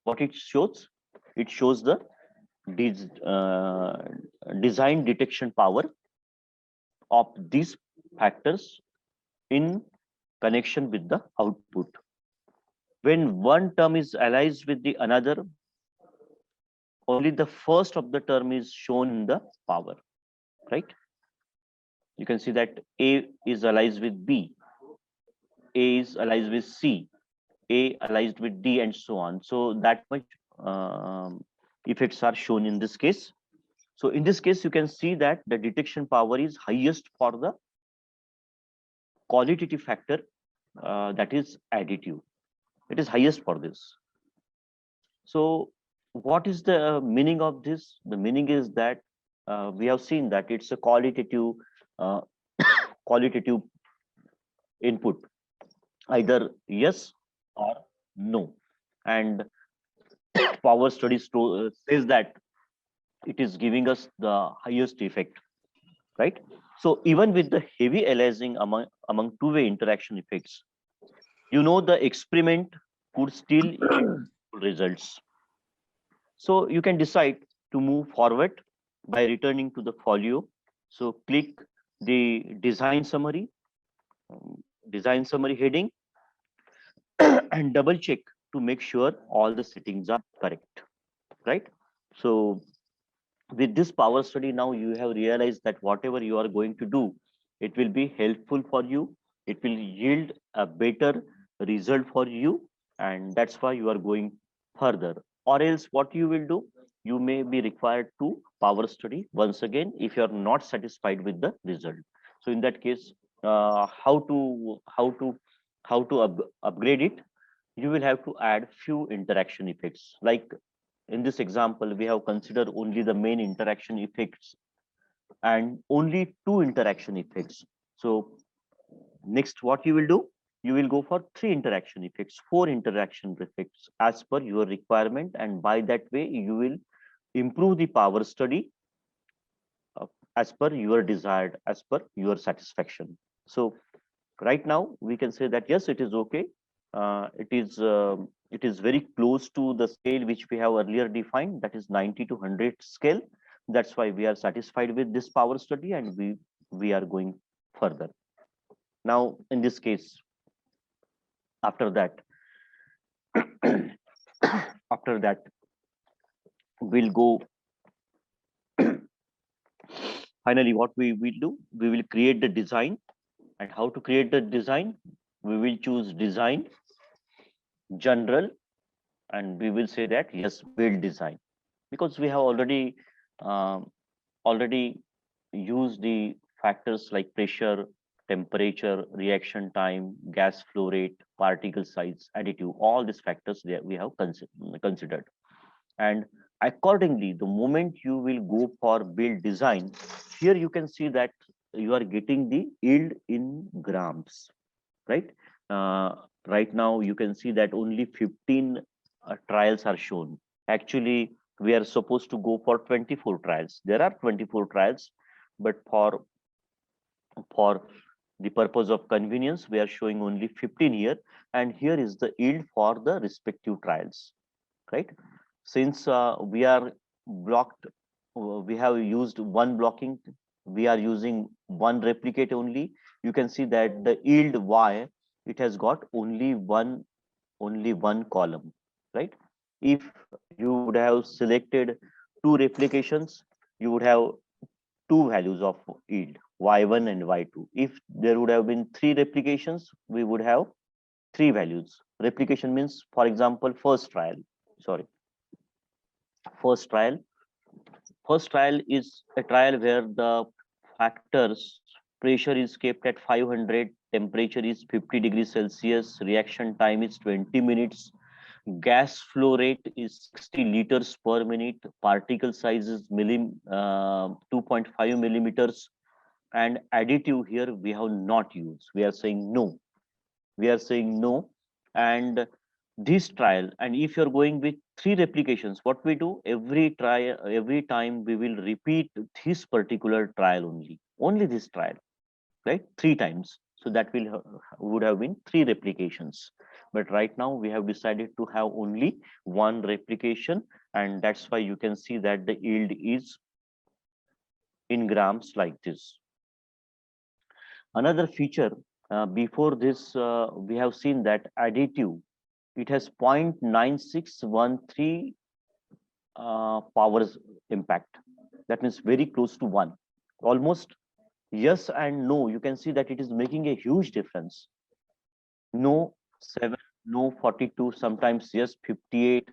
What it shows? It shows the design detection power of these factors in connection with the output. When one term is allied with the another, only the first of the term is shown in the power, right? You can see that A is allied with B, A is allied with C, A allied with D, and so on. So that much effects are shown in this case. So in this case, you can see that the detection power is highest for the qualitative factor, that is additive. It is highest for this. So what is the meaning of this? The meaning is that we have seen that it's a qualitative qualitative input, either yes or no, and power study says that it is giving us the highest effect, right? So even with the heavy aliasing among two-way interaction effects, you know, the experiment could still yield results. So you can decide to move forward by returning to the folio. So click the design summary heading and double check to make sure all the settings are correct, right? So with this power study, now you have realized that whatever you are going to do, it will be helpful for you. It will yield a better result for you, and that's why you are going further. Or else what you will do, you may be required to power study once again if you are not satisfied with the result. So in that case, how to upgrade it, you will have to add few interaction effects. Like in this example, we have considered only the main interaction effects and only two interaction effects. So next, what you will do, you will go for three interaction effects, four interaction effects as per your requirement, and by that way you will improve the power study uh, as per your desired, as per your satisfaction. So right now we can say that yes, it is okay. It is very close to the scale which we have earlier defined, that is 90 to 100 scale. That's why we are satisfied with this power study, and we are going further. Now in this case, after that after that we'll go. Finally, what we will do, we will create the design. And how to create the design? We will choose design, general, and we will say that yes, build design, because we have um, already used the factors like pressure, temperature, reaction time, gas flow rate, particle size, additive, all these factors that we have considered. And accordingly, the moment you will go for build design, here you can see that you are getting the yield in grams, right? uh, right now you can see that only 15 trials are shown. Actually we are supposed to go for 24 trials. There are 24 trials, but for the purpose of convenience we are showing only 15 here, and here is the yield for the respective trials, right? Since we are blocked, we have used one blocking, we are using one replicate only. You can see that the yield y, it has got only one column, right? If you would have selected two replications, you would have two values of yield, y1 and y2. If there would have been three replications, we would have three values. Replication means, for example, first trial, sorry, first trial. First trial is a trial where the factors, pressure is kept at 500, temperature is 50 degrees Celsius, reaction time is 20 minutes, gas flow rate is 60 liters per minute, particle size is 2.5 millimeters, and additive here we have not used. We are saying no. We are saying no. And this trial, and if you're going with three replications, what we do, every trial, every time we will repeat this particular trial only this trial, right? Three times. So that would have been three replications. But right now we have decided to have only one replication, and that's why you can see that the yield is in grams like this. Another feature, before this, we have seen that additive, it has 0.9613 powers impact. That means very close to one. Almost yes and no. You can see that it is making a huge difference. No 7, no 42, sometimes yes 58,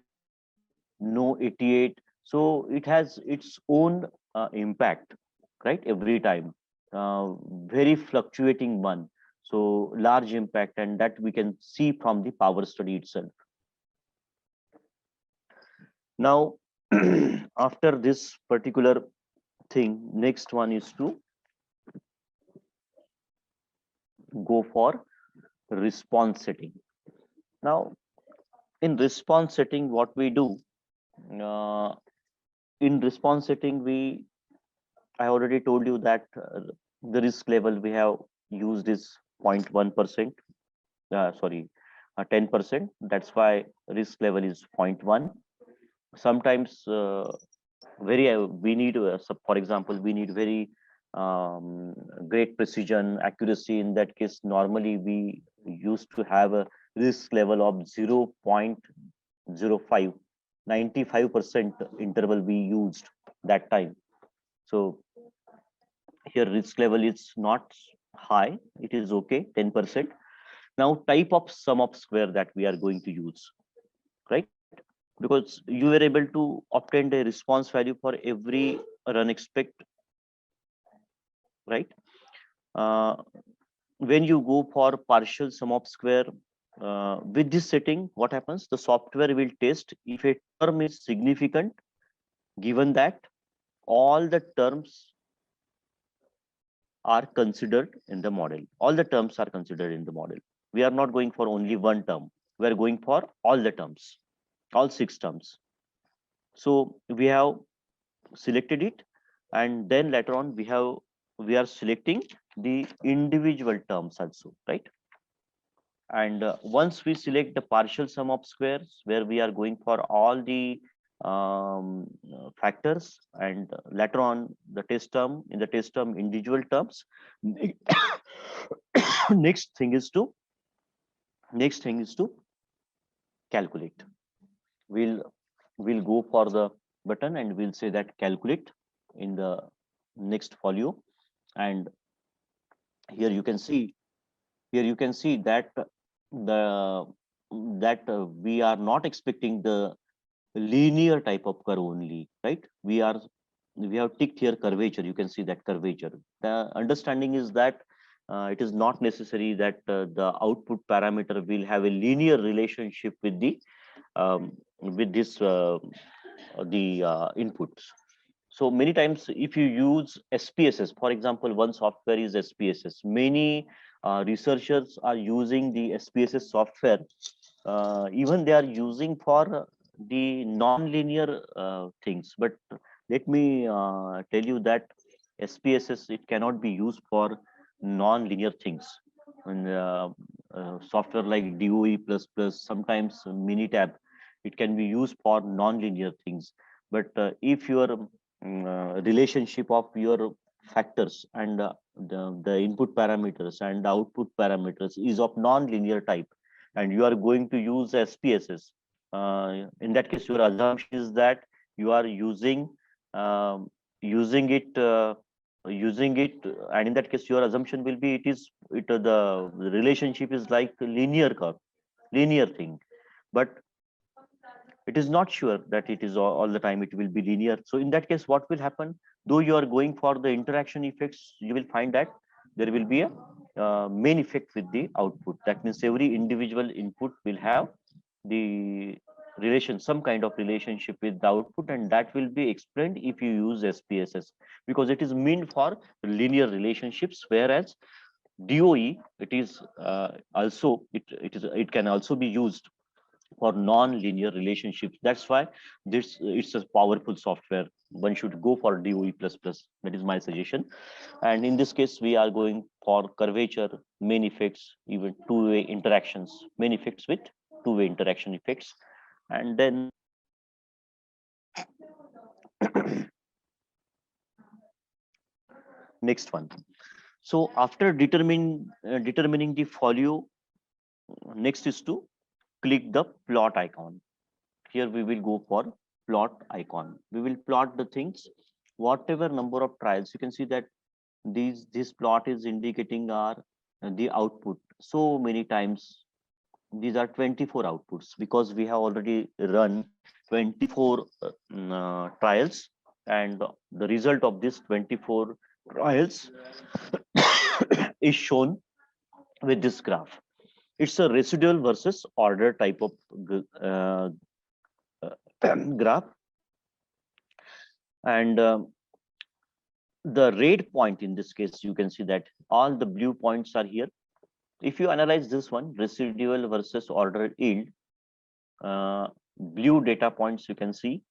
no 88. So it has its own impact, right? Every time, very fluctuating one. So large impact, and that we can see from the power study itself. Now, after this particular thing, next one is to go for response setting. Now, in response setting, what we do, uh, in response setting, I already told you that the risk level we have used is 0.1%, sorry, 10%. That's why risk level is 0.1. Sometimes we need, for example, we need very great precision, accuracy. In that case, normally we used to have a risk level of 0.05, 95% interval we used that time. So here risk level is not high, it is okay, 10%. Now type of sum of square that we are going to use, right? Because you were able to obtain the response value for every run expect, right? Uh, when you go for partial sum of square, with this setting, what happens? The software will test if a term is significant, given that all the terms are considered in the model. All the terms are considered in the model. We are not going for only one term. We are going for all the terms, all 6 terms. So we have selected it, and then later on we are selecting the individual terms also, right? And once we select the partial sum of squares, where we are going for all the factors, and later on the test term, in the test term individual terms, next thing is to calculate. We'll go for the button and we'll say that calculate in the next folio. And here you can see that the we are not expecting the linear type of curve only, right? We have ticked here curvature. You can see that curvature. The understanding is that it is not necessary that the output parameter will have a linear relationship with the inputs. So many times if you use SPSS, for example, one software is SPSS. Many researchers are using the SPSS software. Even they are using for the non-linear things. But let me tell you that SPSS, it cannot be used for non-linear things. And software like DOE++, sometimes Minitab, it can be used for non-linear things. But if your relationship of your factors and the input parameters and the output parameters is of non-linear type, and you are going to use SPSS, in that case your assumption is that you are using it, and in that case your assumption will be the relationship is like linear curve, linear thing. But it is not sure that it is all the time it will be linear. So in that case, what will happen? Though you are going for the interaction effects, you will find that there will be a main effect with the output. That means every individual input will have the some kind of relationship with the output, and that will be explained if you use SPSS, because it is meant for linear relationships, whereas DOE, it is it can also be used for non-linear relationships. That's why it's a powerful software. One should go for DOE++. That is my suggestion. And in this case, we are going for curvature, main effects, even two-way interactions, main effects with two-way interaction effects. And then next one. So after determining the folio, next is to click the plot icon. Here we will go for plot icon. We will plot the things, whatever number of trials. You can see that this plot is indicating the output. So many times these are 24 outputs, because we have already run 24 trials, and the result of this 24 trials is shown with this graph. It's a residual versus order type of graph. And the red point, in this case, you can see that all the blue points are here. If you analyze this one, residual versus order yield, blue data points you can see.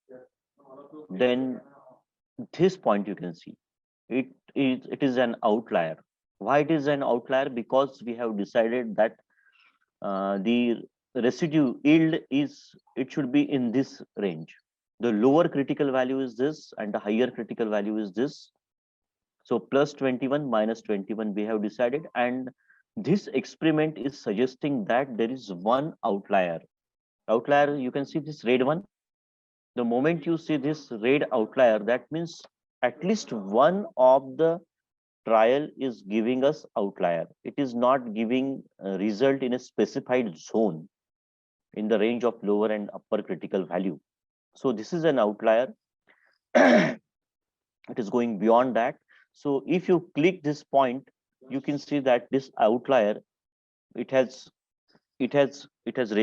Then this point you can see, it is an outlier. Why it is an outlier? Because we have decided that the residue yield it should be in this range. The lower critical value is this, and the higher critical value is this. So plus 21 minus 21 we have decided, and this experiment is suggesting that there is one outlier. Outlier, you can see this red one. The moment you see this red outlier, that means at least one of the trial is giving us outlier. It is not giving a result in a specified zone in the range of lower and upper critical value. So this is an outlier. It is going beyond that. So if you click this point, you can see that this outlier, it has it is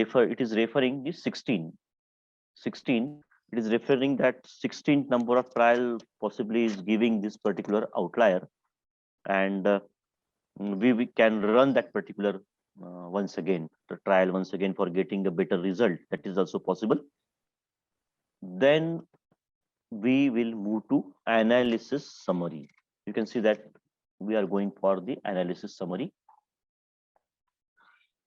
referring the 16. It is referring that 16th number of trial possibly is giving this particular outlier, and we can run that particular once again, the trial once again for getting a better result. That is also possible. Then we will move to analysis summary. You can see that we are going for the analysis summary.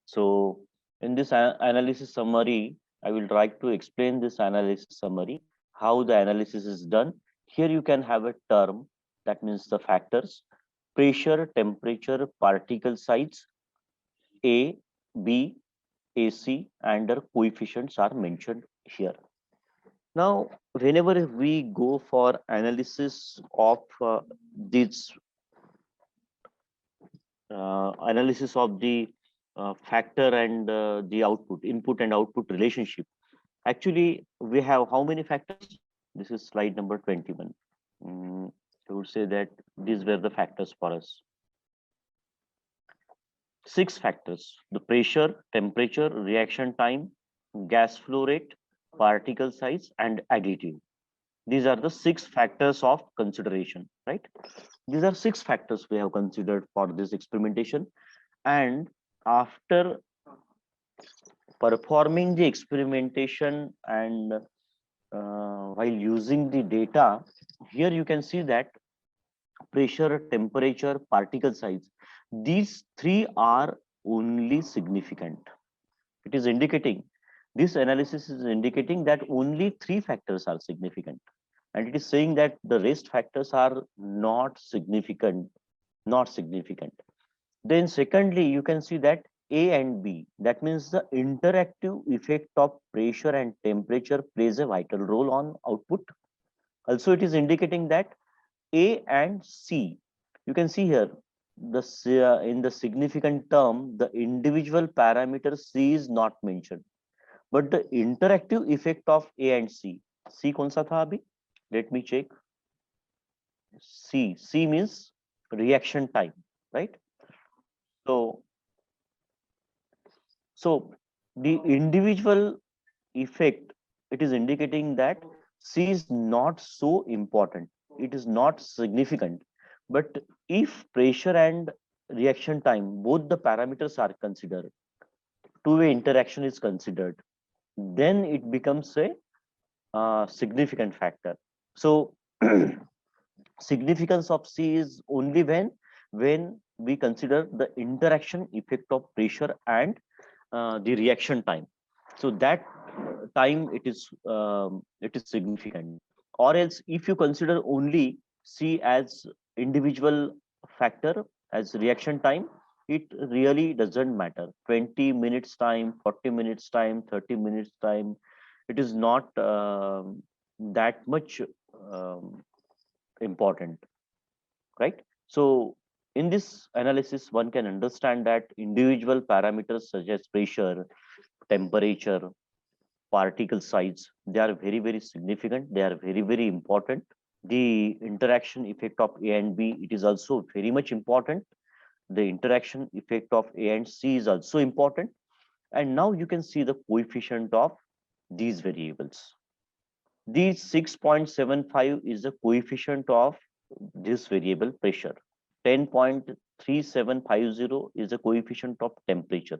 So in this analysis summary, I will try to explain this analysis summary, how the analysis is done. Here you can have a term, that means the factors: pressure, temperature, particle size, A, B, AC, and their coefficients are mentioned here. Now, whenever we go for analysis of these analysis of the factor and the output, input and output relationship, actually we have how many factors? This is slide number 21. I would say that these were the factors for us. 6 factors: the pressure, temperature, reaction time, gas flow rate, particle size, and additive. These are the 6 factors of consideration, right? These are 6 factors we have considered for this experimentation. And after performing the experimentation and while using the data, here you can see that pressure, temperature, particle size, these 3 are only significant. It is indicating, this analysis is indicating that only 3 factors are significant, and it is saying that the rest factors are not significant. Then secondly, you can see that A and B, that means the interactive effect of pressure and temperature plays a vital role on output. Also, it is indicating that A and C, you can see here, in the significant term, the individual parameter C is not mentioned, but the interactive effect of A and C kaun sa tha abhi? Let me check. C means reaction time, right? So the individual effect, it is indicating that C is not so important. It is not significant. But if pressure and reaction time, both the parameters are considered, two-way interaction is considered, then it becomes a significant factor. So significance of C is only when we consider the interaction effect of pressure and the reaction time. So that time it is significant. Or else if you consider only C as individual factor as reaction time, it really doesn't matter. 20 minutes time, 40 minutes time, 30 minutes time, it is not that much important, right? So in this analysis, one can understand that individual parameters such as pressure, temperature, particle size, they are very, very significant. They are very, very important. The interaction effect of A and B, it is also very much important. The interaction effect of A and C is also important. And now you can see the coefficient of these variables. These 6.75 is the coefficient of this variable pressure. 10.3750 is the coefficient of temperature.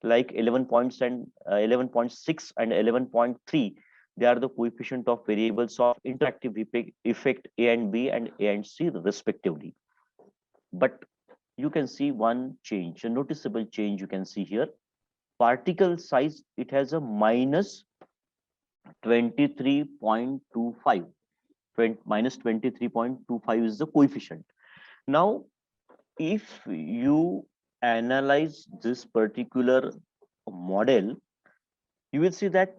Like 11.6 and 11.3, they are the coefficient of variables of interactive effect A and B and A and C respectively. But you can see one change, a noticeable change you can see here. Particle size, it has a minus 23.25. Minus 23.25 is the coefficient. Now, if you analyze this particular model, you will see that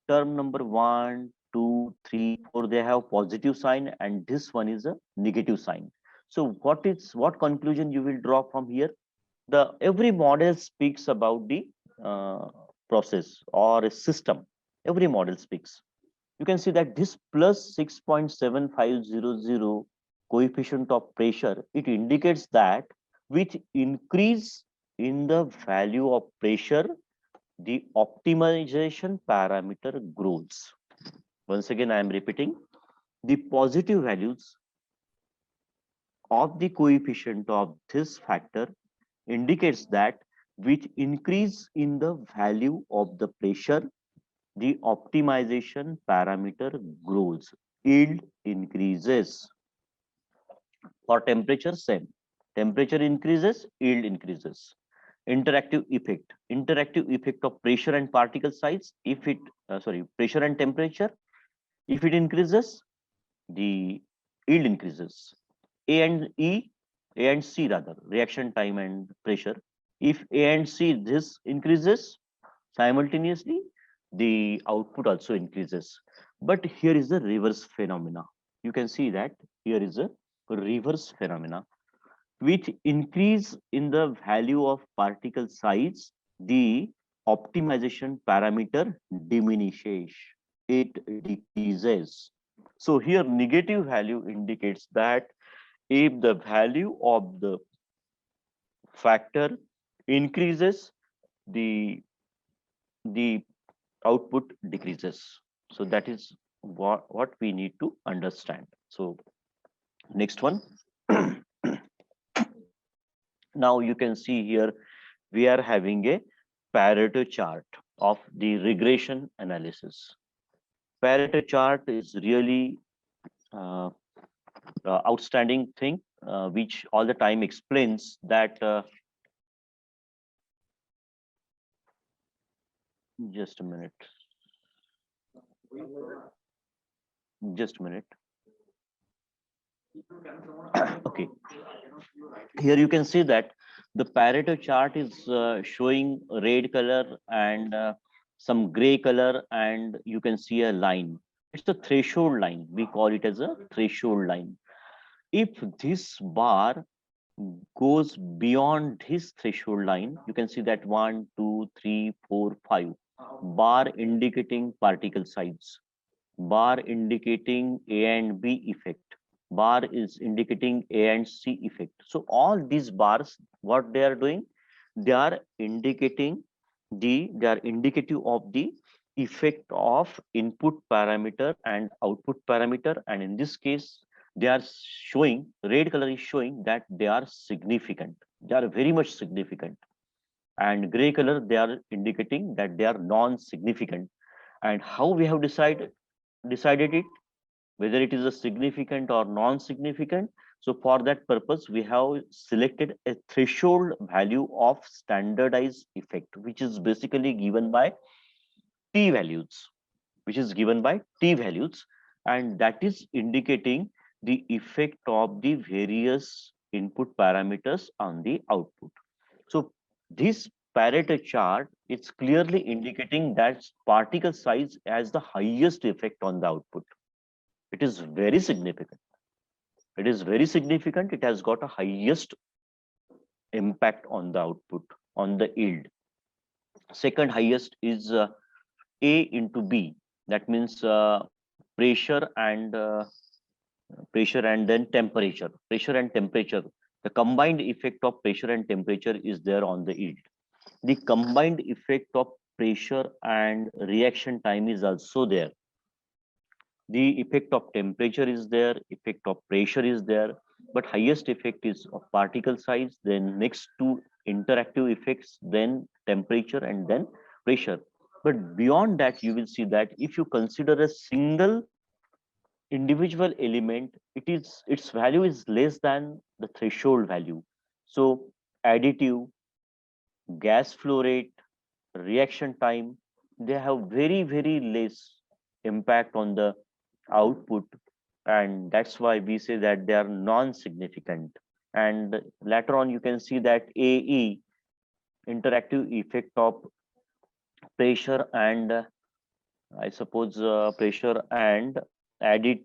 term number 1, 2, 3, 4, they have positive sign, and this one is a negative sign. So what conclusion you will draw from here? The every model speaks about the process or a system. Every model speaks. You can see that this plus 6.7500 coefficient of pressure, it indicates that with increase in the value of pressure, the optimization parameter grows. Once again, I am repeating, the positive values of the coefficient of this factor indicates that with increase in the value of the pressure, the optimization parameter grows, yield increases. For temperature, same. Temperature increases, yield increases. Interactive effect of pressure and particle size. If it, pressure and temperature, if it increases, the yield increases. A and E, A and C rather, reaction time and pressure. If A and C this increases simultaneously, the output also increases. But here is the reverse phenomena. You can see that here is a reverse phenomena. With increase in the value of particle size, the optimization parameter diminishes, it decreases. So here negative value indicates that if the value of the factor increases, the output decreases. So that is what we need to understand. So next one. Now you can see here we are having a Pareto chart of the regression analysis. Pareto chart is really outstanding thing, which all the time explains that just a minute. Just a minute. Okay. Here you can see that the Pareto chart is showing red color and some gray color, and you can see a line. It's a threshold line. We call it as a threshold line. If this bar goes beyond this threshold line, you can see that 1, 2, 3, 4, 5 bar indicating particle size, bar indicating A and B effect, bar is indicating A and C effect. So all these bars, what they are doing, they are indicating they are indicative of the effect of input parameter and output parameter, and in this case they are showing, red color is showing that they are significant, they are very much significant, and gray color they are indicating that they are non-significant. And how we have decided it, whether it is a significant or non-significant? So for that purpose, we have selected a threshold value of standardized effect, which is basically given by t values, and that is indicating the effect of the various input parameters on the output. So this Pareto chart, it's clearly indicating that particle size has the highest effect on the output. It is very significant. It is very significant. It has got a highest impact on the output, on the yield. Second highest is A into B. That means pressure and then temperature. Pressure and temperature. The combined effect of pressure and temperature is there on the yield. The combined effect of pressure and reaction time is also there. The effect of temperature is there, effect of pressure is there, but highest effect is of particle size, then next to interactive effects, then temperature, and then pressure. But beyond that, you will see that if you consider a single individual element, its value is less than the threshold value. So additive, gas flow rate, reaction time, they have very, very less impact on the output, and that's why we say that they are non-significant. And later on you can see that AE, interactive effect of pressure and I suppose pressure and additive,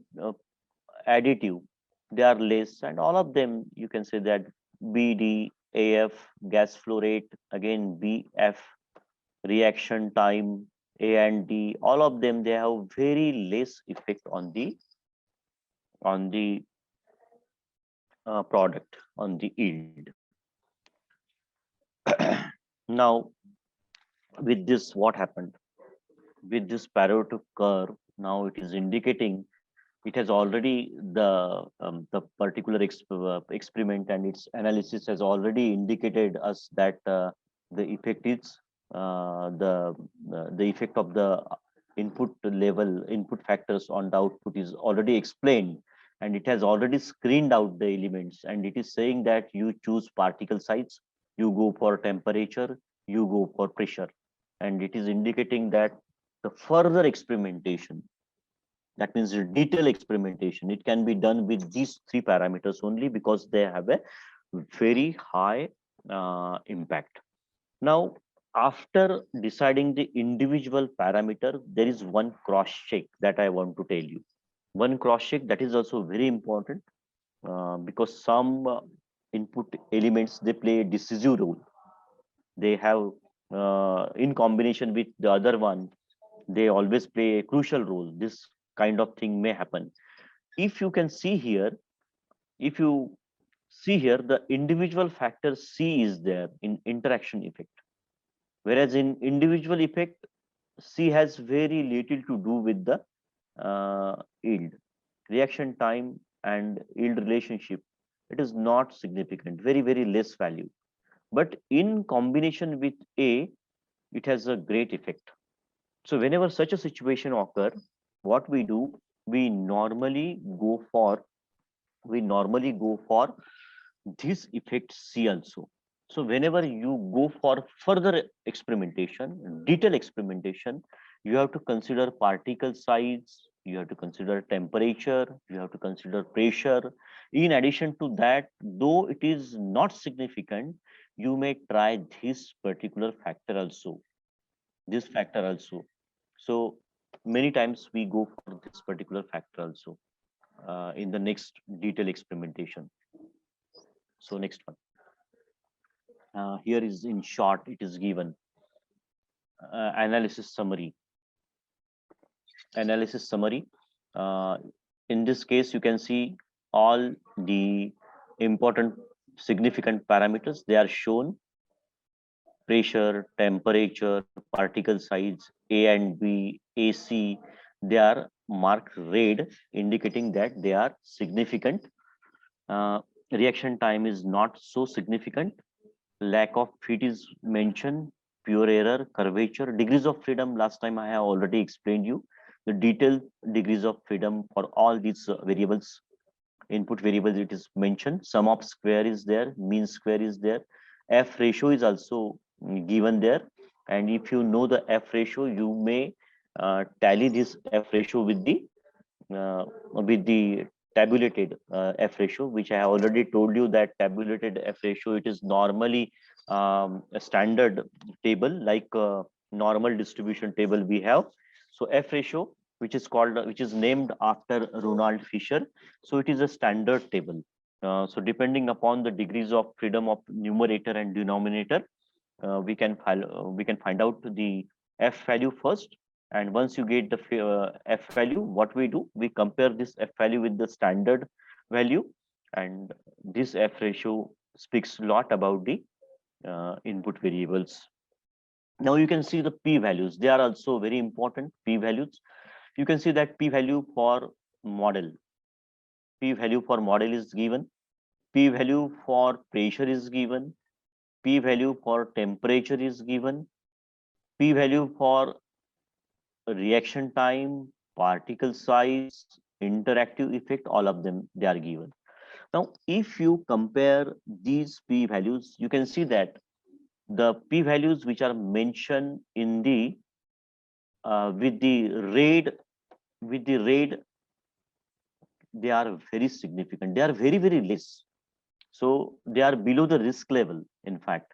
they are less, and all of them you can say that BD, AF, gas flow rate, again BF, reaction time, A and D, all of them, they have very less effect on the product, on the yield. Now, with this, what happened? With this Pareto curve, now it is indicating, it has already the particular experiment and its analysis has already indicated us that the effect is the effect of the input factors on the output is already explained, and it has already screened out the elements, and it is saying that you choose particle size, you go for temperature, you go for pressure, and it is indicating that the further experimentation, that means detailed experimentation, it can be done with these three parameters only, because they have a very high impact. Now, after deciding the individual parameter, there is one cross check that I want to tell you. One cross check that is also very important, because some input elements, they play a decisive role. They have in combination with the other one, they always play a crucial role. This kind of thing may happen. If you can see here, if you see here, the individual factor C is there in interaction effect, whereas in individual effect, C has very little to do with the yield, reaction time and yield relationship. It is not significant, very less value. But in combination with A, it has a great effect. So whenever such a situation occur, what we do, we normally go for this effect C also. So whenever you go for further experimentation, detailed experimentation, you have to consider particle size, you have to consider temperature, you have to consider pressure. In addition to that, though it is not significant, you may try this particular factor also, this factor also. So many times we go for this particular factor also in the next detailed experimentation. So next one. Here is in short, it is given analysis summary. Analysis summary. In this case, you can see all the important significant parameters. They are shown: pressure, temperature, particle size, A and B, AC. They are marked red, indicating that they are significant. Reaction time is not so significant. Lack of fit is mentioned. Pure error, curvature, degrees of freedom. Last time I have already explained you the detailed degrees of freedom for all these variables, input variables. It is mentioned. Sum of square is there. Mean square is there. F ratio is also given there. And if you know the F ratio, you may tally this F ratio with the tabulated F ratio, which I have already told you that tabulated F ratio, it is normally a standard table, like normal distribution table we have. So F ratio, which is named after Ronald Fisher. So it is a standard table. So depending upon the degrees of freedom of numerator and denominator, we can find out the F value first. And once you get the F value, what we do, we compare this F value with the standard value, and this F ratio speaks a lot about the input variables. Now you can see the P values. They are also very important. P values. You can see that P value for model. P value for model is given. P value for pressure is given. P value for temperature is given. P value for reaction time, particle size, interactive effect, all of them, they are given. Now, if you compare these P values, you can see that the P values which are mentioned in the with the red, they are very significant. They are very less. So they are below the risk level, in fact.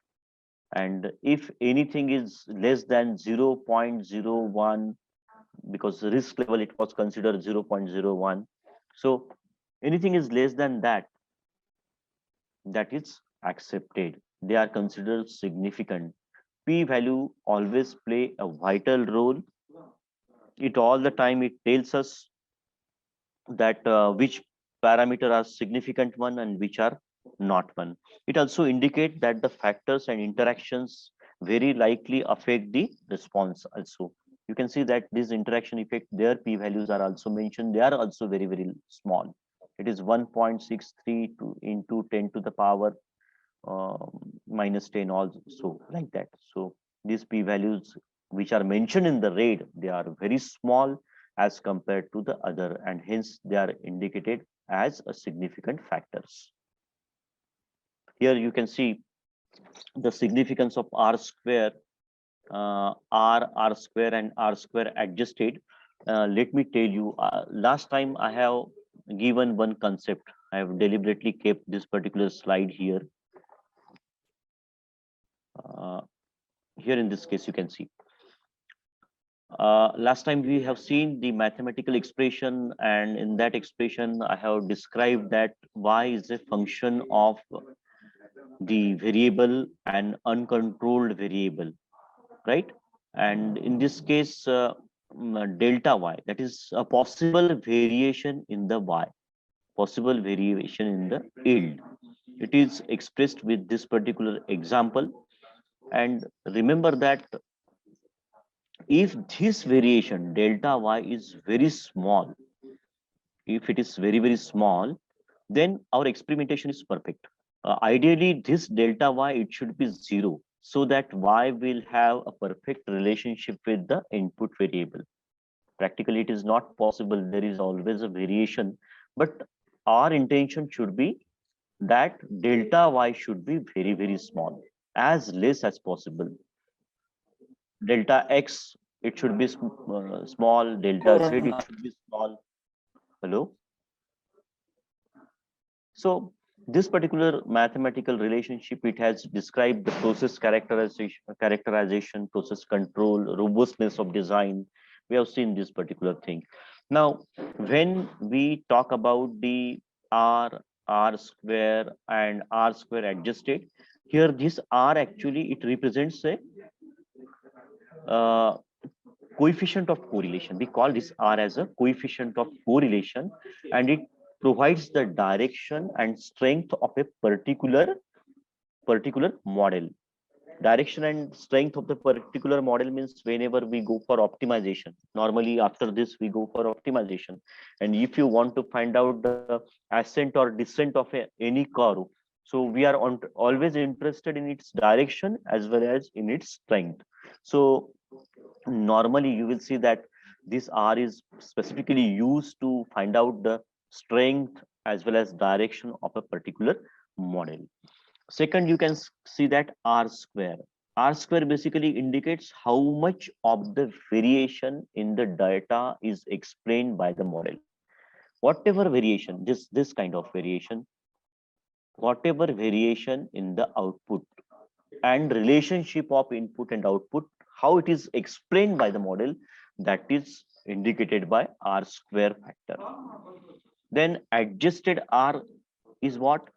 And if anything is less than 0.01, because risk level it was considered 0.01. So Anything is less than that, that is accepted. They are considered significant. P value always play a vital role. It all the time it tells us that which parameter are significant one and which are not one. It also indicate that the factors and interactions very likely affect the response also. You can see that this interaction effect, their p values are also mentioned. They are also very, very small. It is 1.63 to into 10 to the power minus 10 also, like that. So these p values which are mentioned in the red, they are very small as compared to the other, and hence they are indicated as a significant factors. Here you can see the significance of r square, r square and r square adjusted. Let me tell you, last time I have given one concept. I have deliberately kept this particular slide here. Here in this case you can see, last time we have seen the mathematical expression, and in that expression I have described that y is a function of the variable and uncontrolled variable, right? And in this case, delta y, that is a possible variation in the y, possible variation in the yield. It is expressed with this particular example. And remember that if this variation delta y is very small, if it is very, very small, then our experimentation is perfect. Ideally, this delta y, it should be 0, so that y will have a perfect relationship with the input variable. Practically, it is not possible. There is always a variation, but our intention should be that delta y should be very, very small, as less as possible. Delta x, it should be small. Delta z, it should be small. Hello. So this particular mathematical relationship, it has described the process characterization, process control, robustness of design. We have seen this particular thing. Now, when we talk about the r square and r square adjusted, here this r actually it represents a uh, coefficient of correlation. We call this r as a coefficient of correlation, and it provides the direction and strength of a particular model. Direction and strength of the particular model means whenever we go for optimization, normally after this we go for optimization, and if you want to find out the ascent or descent of any curve, so we are always interested in its direction as well as in its strength. So normally you will see that this r is specifically used to find out the strength as well as direction of a particular model. Second, you can see that r square. R square basically indicates how much of the variation in the data is explained by the model. Whatever variation, this kind of variation, whatever variation in the output and relationship of input and output, how it is explained by the model, that is indicated by r square factor. Then adjusted r is what?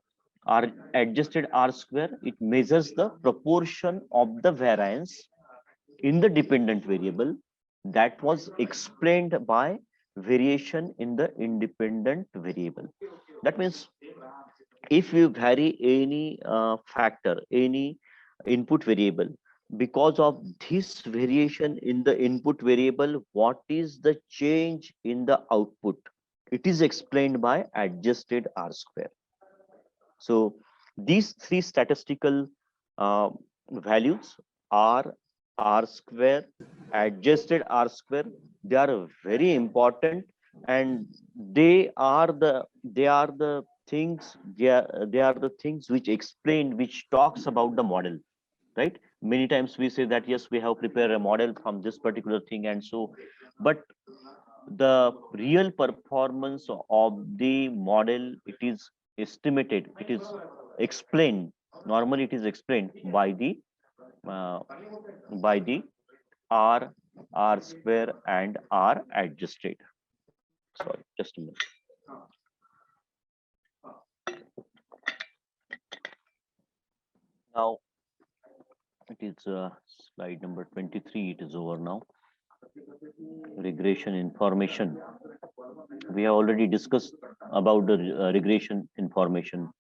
R adjusted r square, it measures the proportion of the variance in the dependent variable that was explained by variation in the independent variable. That means if you vary any factor, any input variable, because of this variation in the input variable, what is the change in the output? It is explained by adjusted r square. So these three statistical values are r square, adjusted r square. They are very important, and they are the things. They are the things which explain, which talks about the model, right? Many times we say that yes, we have prepared a model from this particular thing, and so, but the real performance of the model, it is estimated, it is explained, normally it is explained uh, by the r square and r adjusted. Sorry, just a minute. Now it is slide number 23. It is over now. Regression information. We have already discussed about the regression information.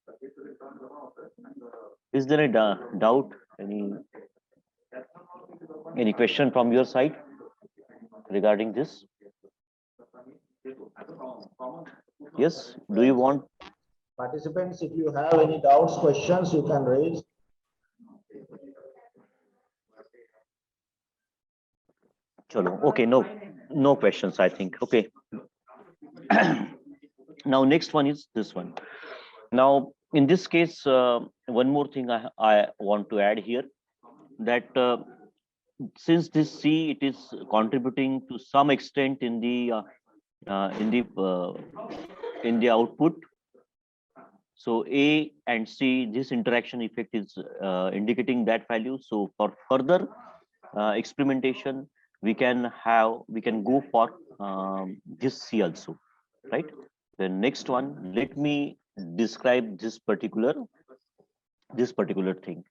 Is there a doubt? Any question from your side regarding this? Yes. Do you want? Participants, if you have any doubts, questions, you can raise. Chalo. Okay. No questions, I think. Okay. Now, next one is this one. Now, in this case, one more thing I want to add here, that since this C, it is contributing to some extent in the output. So A and C, this interaction effect is indicating that value. So for further experimentation, we can go for this C also, right? The next one, let me describe this particular thing.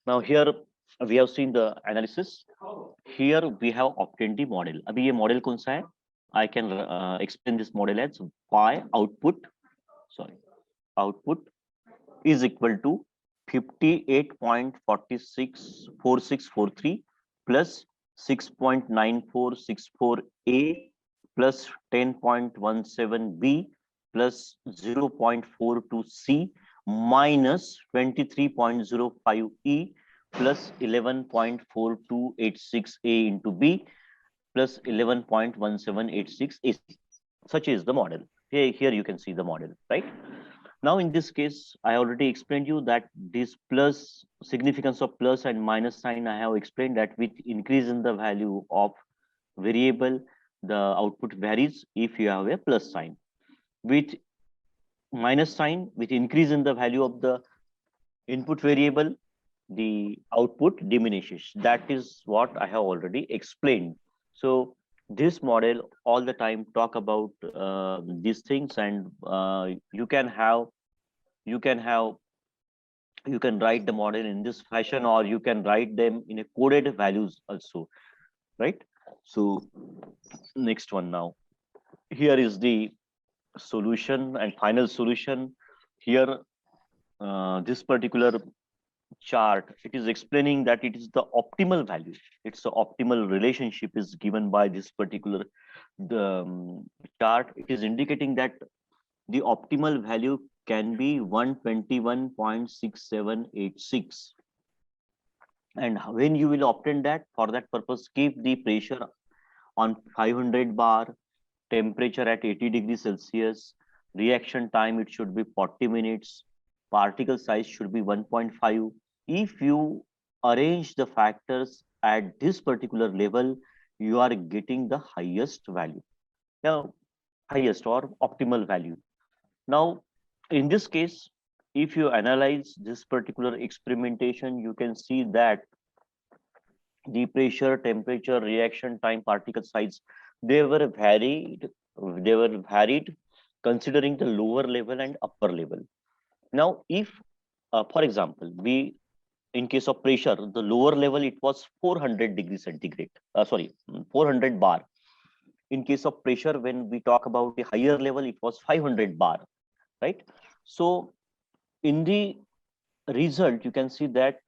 Now here we have seen the analysis. Here we have obtained the model. अभी ये model कौन सा है? I can explain this model as Y output is equal to 58.464643 plus 6.9464A plus 10.17B plus 0.42C minus 23.05E plus 11.4286A into B plus 11.1786AC. Such is the model. Here you can see the model, right? Now, in this case, I already explained you that this plus significance of plus and minus sign, I have explained that with increase in the value of variable, the output varies if you have a plus sign. With minus sign, with increase in the value of the input variable, the output diminishes. That is what I have already explained. So this model all the time talk about these things, and you can write the model in this fashion, or you can write them in a coded values also, right? So next one now. Here is the solution and final solution. Here, this particular chart, it is explaining that it is the optimal value. It's the optimal relationship is given by this particular chart. It is indicating that the optimal value can be 121.6786. And when you will obtain that, for that purpose, keep the pressure on 500 bar, temperature at 80 degrees Celsius, reaction time, it should be 40 minutes, particle size should be 1.5. If you arrange the factors at this particular level, you are getting the highest value. Now, highest or optimal value. Now, in this case, if you analyze this particular experimentation, you can see that the pressure, temperature, reaction time, particle size, they were varied considering the lower level and upper level. Now, if, for example, in case of pressure, the lower level, it was 400 degrees centigrade, 400 bar. In case of pressure, when we talk about the higher level, it was 500 bar, right? So in the result, you can see that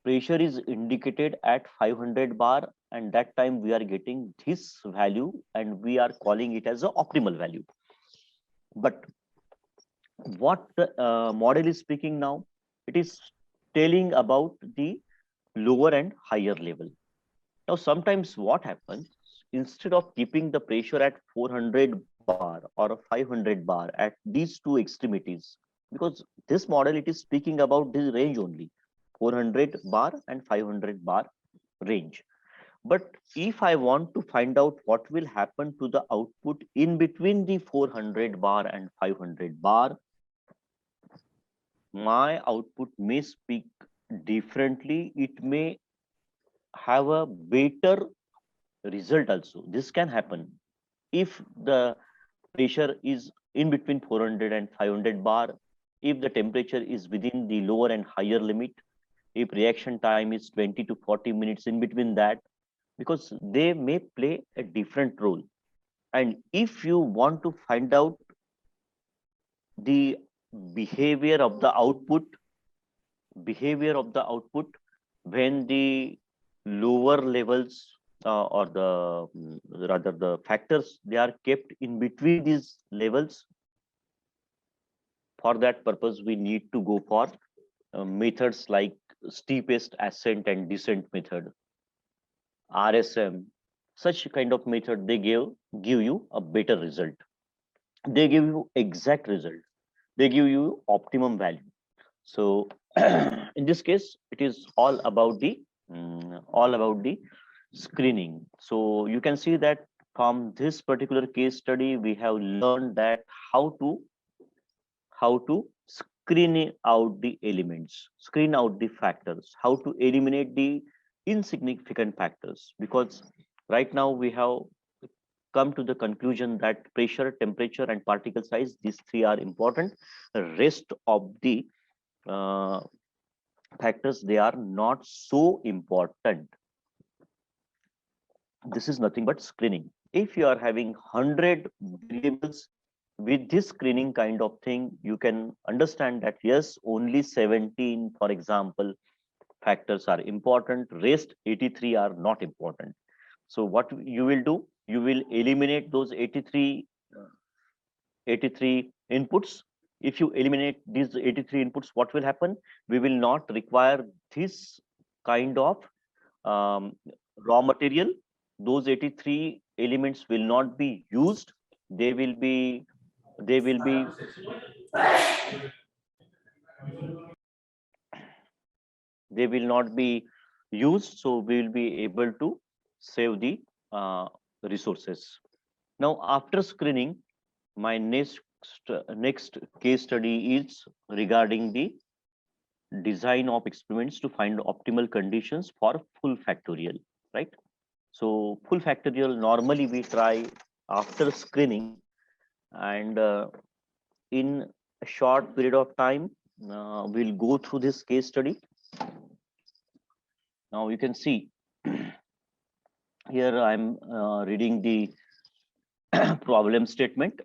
pressure is indicated at 500 bar, and that time we are getting this value and we are calling it as an optimal value. But what the model is speaking now, it is telling about the lower and higher level. Now, sometimes what happens, instead of keeping the pressure at 400 bar or 500 bar at these two extremities, because this model, it is speaking about this range only, 400 bar and 500 bar range. But if I want to find out what will happen to the output in between the 400 bar and 500 bar, my output may speak differently. It may have a better result also. This can happen if the pressure is in between 400 and 500 bar, if the temperature is within the lower and higher limit, if reaction time is 20 to 40 minutes in between that, because they may play a different role. And if you want to find out the behavior of the output, when the lower levels or the rather the factors, they are kept in between these levels, for that purpose we need to go for methods like steepest ascent and descent method, RSM. Such kind of method, they give you a better result. They give you exact result. They give you optimum value. So in this case, it is all about the screening. So you can see that from this particular case study, we have learned that how to screen out the elements, screen out the factors, how to eliminate the insignificant factors. Because right now we have come to the conclusion that pressure, temperature, and particle size, these three are important. The rest of the uh, factors, they are not so important. This is nothing but screening. If you are having 100 variables, with this screening kind of thing, you can understand that yes, only 17, for example, factors are important, rest 83 are not important. So what you will do, you will eliminate those 83 inputs. If you eliminate these 83 inputs, what will happen? We will not require this kind of raw material. Those 83 elements will not be used. They will be they will not be used, so we will be able to save the resources. Now after screening, my next case study is regarding the design of experiments to find optimal conditions for full factorial, right? So full factorial, normally we try after screening, and in a short period of time, we'll go through this case study. Now you can see here I'm reading the problem statement.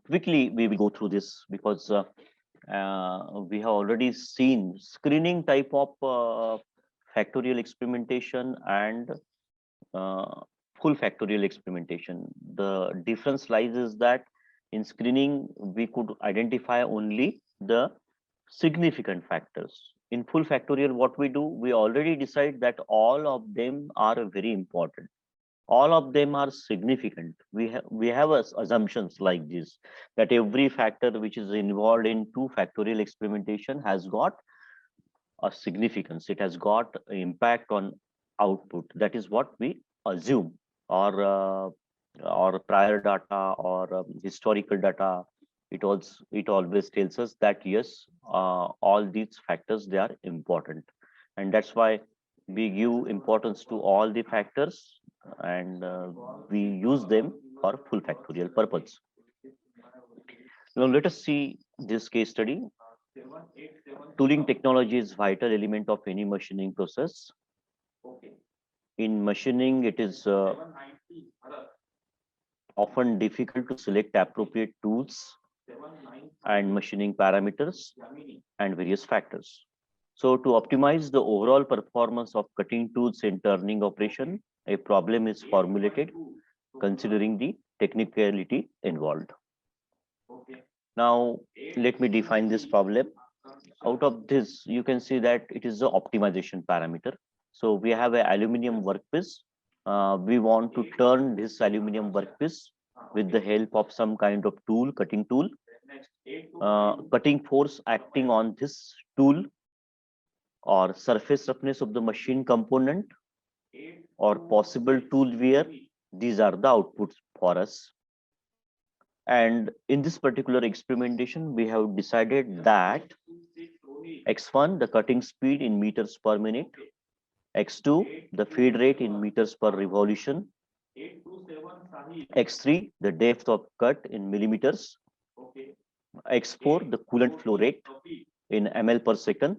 Quickly we will go through this, because we have already seen screening type of factorial experimentation and full factorial experimentation. The difference lies is that in screening we could identify only the significant factors. In full factorial, what we do, we already decide that all of them are very important, all of them are significant. We have assumptions like this, that every factor which is involved in 2 factorial experimentation has got a significance, it has got an impact on output. That is what we assume, or prior data, or historical data, it always tells us that yes, all these factors, they are important, and that's why we give importance to all the factors, and we use them for full factorial purpose. Now let us see this case study. Tooling technology is vital element of any machining process. In machining, it is often difficult to select appropriate tools and machining parameters and various factors. So to optimize the overall performance of cutting tools in turning operation, a problem is formulated considering the technicality involved. Now, let me define this problem. Out of this, you can see that it is the optimization parameter. So we have an aluminum workpiece. We want to turn this aluminum workpiece with the help of some kind of tool, cutting tool. Cutting force acting on this tool, or surface roughness of the machine component, or possible tool wear, these are the outputs for us. And in this particular experimentation, we have decided that x1, the cutting speed in meters per minute, x2, the feed rate in meters per revolution, x3, the depth of cut in millimeters, x4, the coolant flow rate, in ml per second.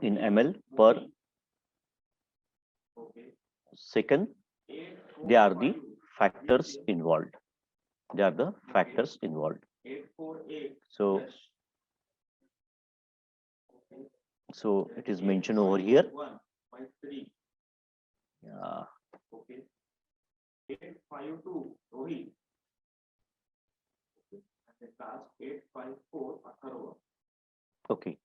In ml per second, they are the factors involved. They are the factors involved. So it is mentioned over here. Yeah. Okay.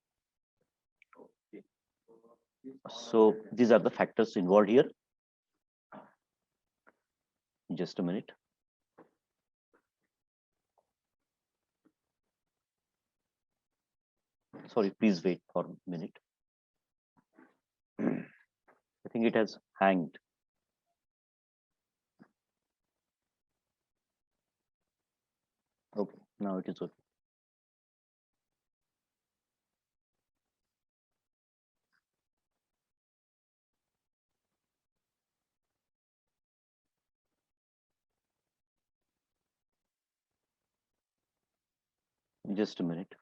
So these are the factors involved here. Just a minute. Sorry, please wait for a minute. I think it has hanged. Okay, now it is okay. Just a minute.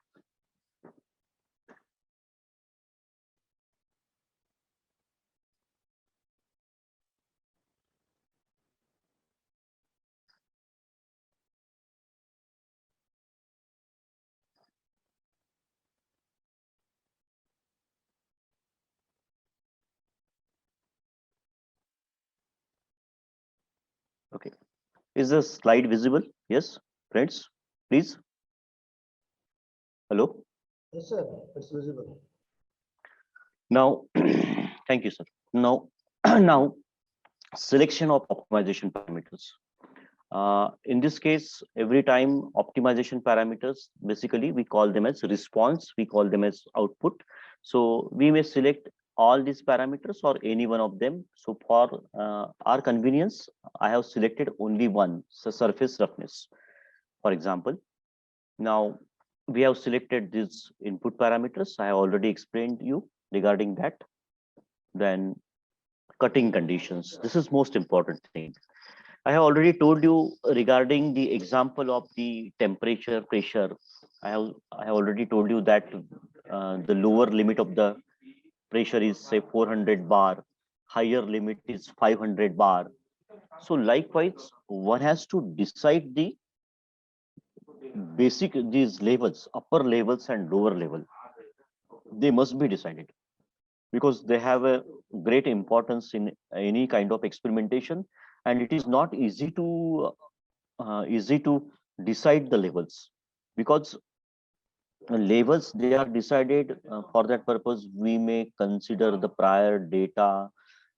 Okay. Is the slide visible? Yes, friends, please. Hello. Yes, sir, it's visible. Now, thank you, sir. Now, now selection of optimization parameters. In this case, every time optimization parameters, basically we call them as response, we call them as output. So we may select all these parameters or any one of them. So for our convenience, I have selected only one, so surface roughness, for example. Now we have selected these input parameters. I have already explained to you regarding that. Then cutting conditions. This is most important thing. I have already told you regarding the example of the temperature, pressure. I have already told you that the lower limit of the pressure is say 400 bar, higher limit is 500 bar. So likewise, one has to decide the basic these levels, upper levels and lower level. They must be decided because they have a great importance in any kind of experimentation, and it is not easy to decide the levels, because levels they are decided for that purpose. We may consider the prior data.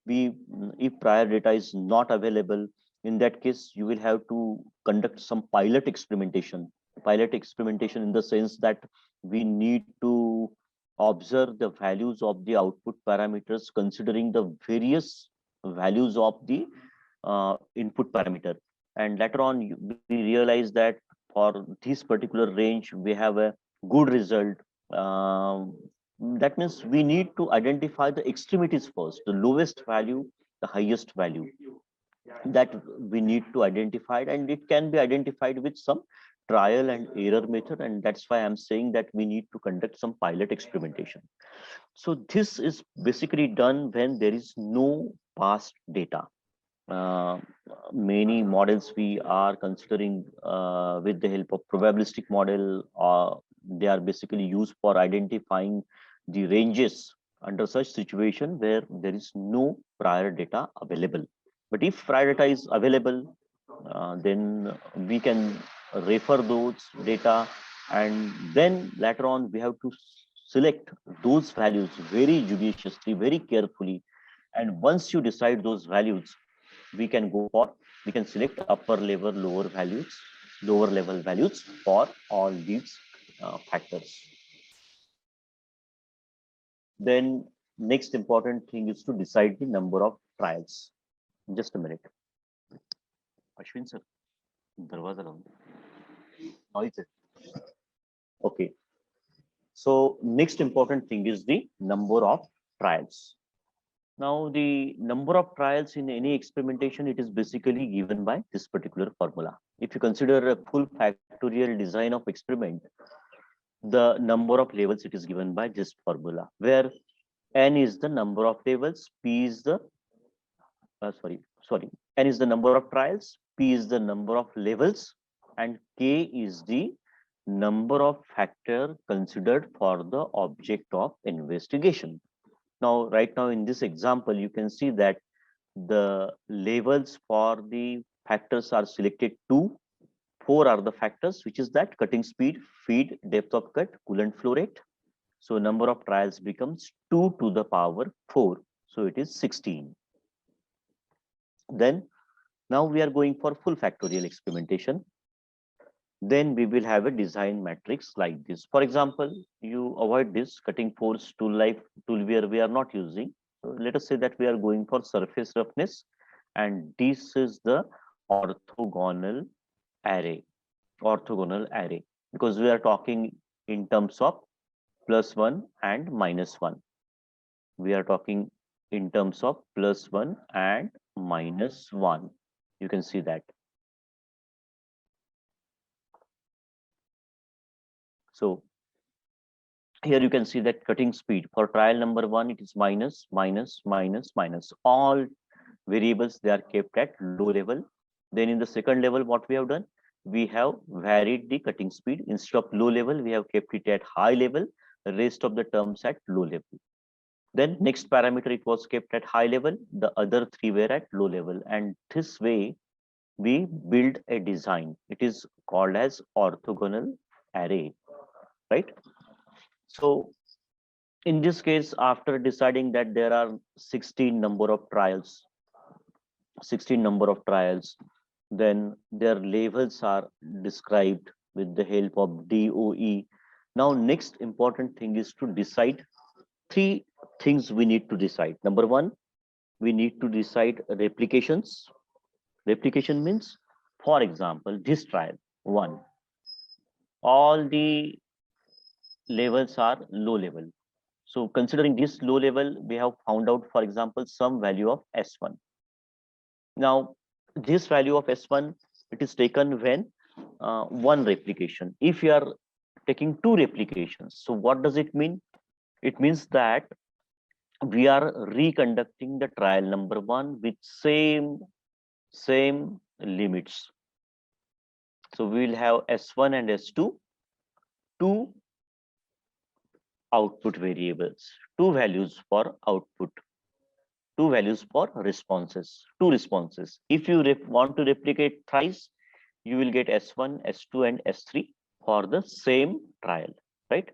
We If prior data is not available, in that case you will have to conduct some pilot experimentation in the sense that we need to observe the values of the output parameters considering the various values of the input parameter, and later on we realize that for this particular range we have a good result. That means we need to identify the extremities first, the lowest value, the highest value, that we need to identify, and it can be identified with some trial and error method, and that's why I'm saying that we need to conduct some pilot experimentation. So this is basically done when there is no past data. uh, Many models we are considering with the help of probabilistic model, they are basically used for identifying the ranges under such situation where there is no prior data available. But if prior data is available, then we can refer those data, and then later on we have to select those values very judiciously, very carefully. And once you decide those values, we can select upper level, lower level values for all these factors. Then next important thing is to decide the number of trials. Just a minute. Ashwin sir, darwaza noise. Okay. So next important thing is the number of trials. Now, the number of trials in any experimentation, it is basically given by this particular formula. If you consider a full factorial design of experiment, the number of levels, it is given by this formula, where n is the number of levels, p is the sorry, n is the number of trials, p is the number of levels, and k is the number of factor considered for the object of investigation. Now, right now in this example, you can see that the levels for the factors are selected 2. 4 are the factors, which is that cutting speed, feed, depth of cut, coolant flow rate. So number of trials becomes 2 to the power 4. So it is 16. Then now we are going for full factorial experimentation. Then we will have a design matrix like this. For example, you avoid this cutting force tool life tool where we are not using. So let us say that we are going for surface roughness, and this is the orthogonal array. Orthogonal array, because we are talking in terms of +1 and -1. We are talking in terms of +1 and -1. You can see that. So here you can see that cutting speed for trial number 1, it is minus, minus, minus, minus. All variables, they are kept at low level. Then in the second level, what we have done, we have varied the cutting speed. Instead of low level, we have kept it at high level, the rest of the terms at low level. Then next parameter, it was kept at high level, the other 3 were at low level. And this way, we build a design. It is called as orthogonal array, right? So in this case, after deciding that there are 16 number of trials, then their levels are described with the help of DOE. Now, next important thing is to decide 3 things we need to decide. Number 1, we need to decide replications. Replication means, for example, this trial 1, all the levels are low level. So considering this low level, we have found out, for example, some value of S1. Now, this value of S1, it is taken when 1 replication. If you are taking 2 replications, so what does it mean? It means that we are reconducting the trial number 1 with same limits. So we will have S1 and S2, 2 output variables, 2 values for output, 2 values for responses, 2 responses. If you want to replicate thrice, you will get S1, S2, and S3 for the same trial, right?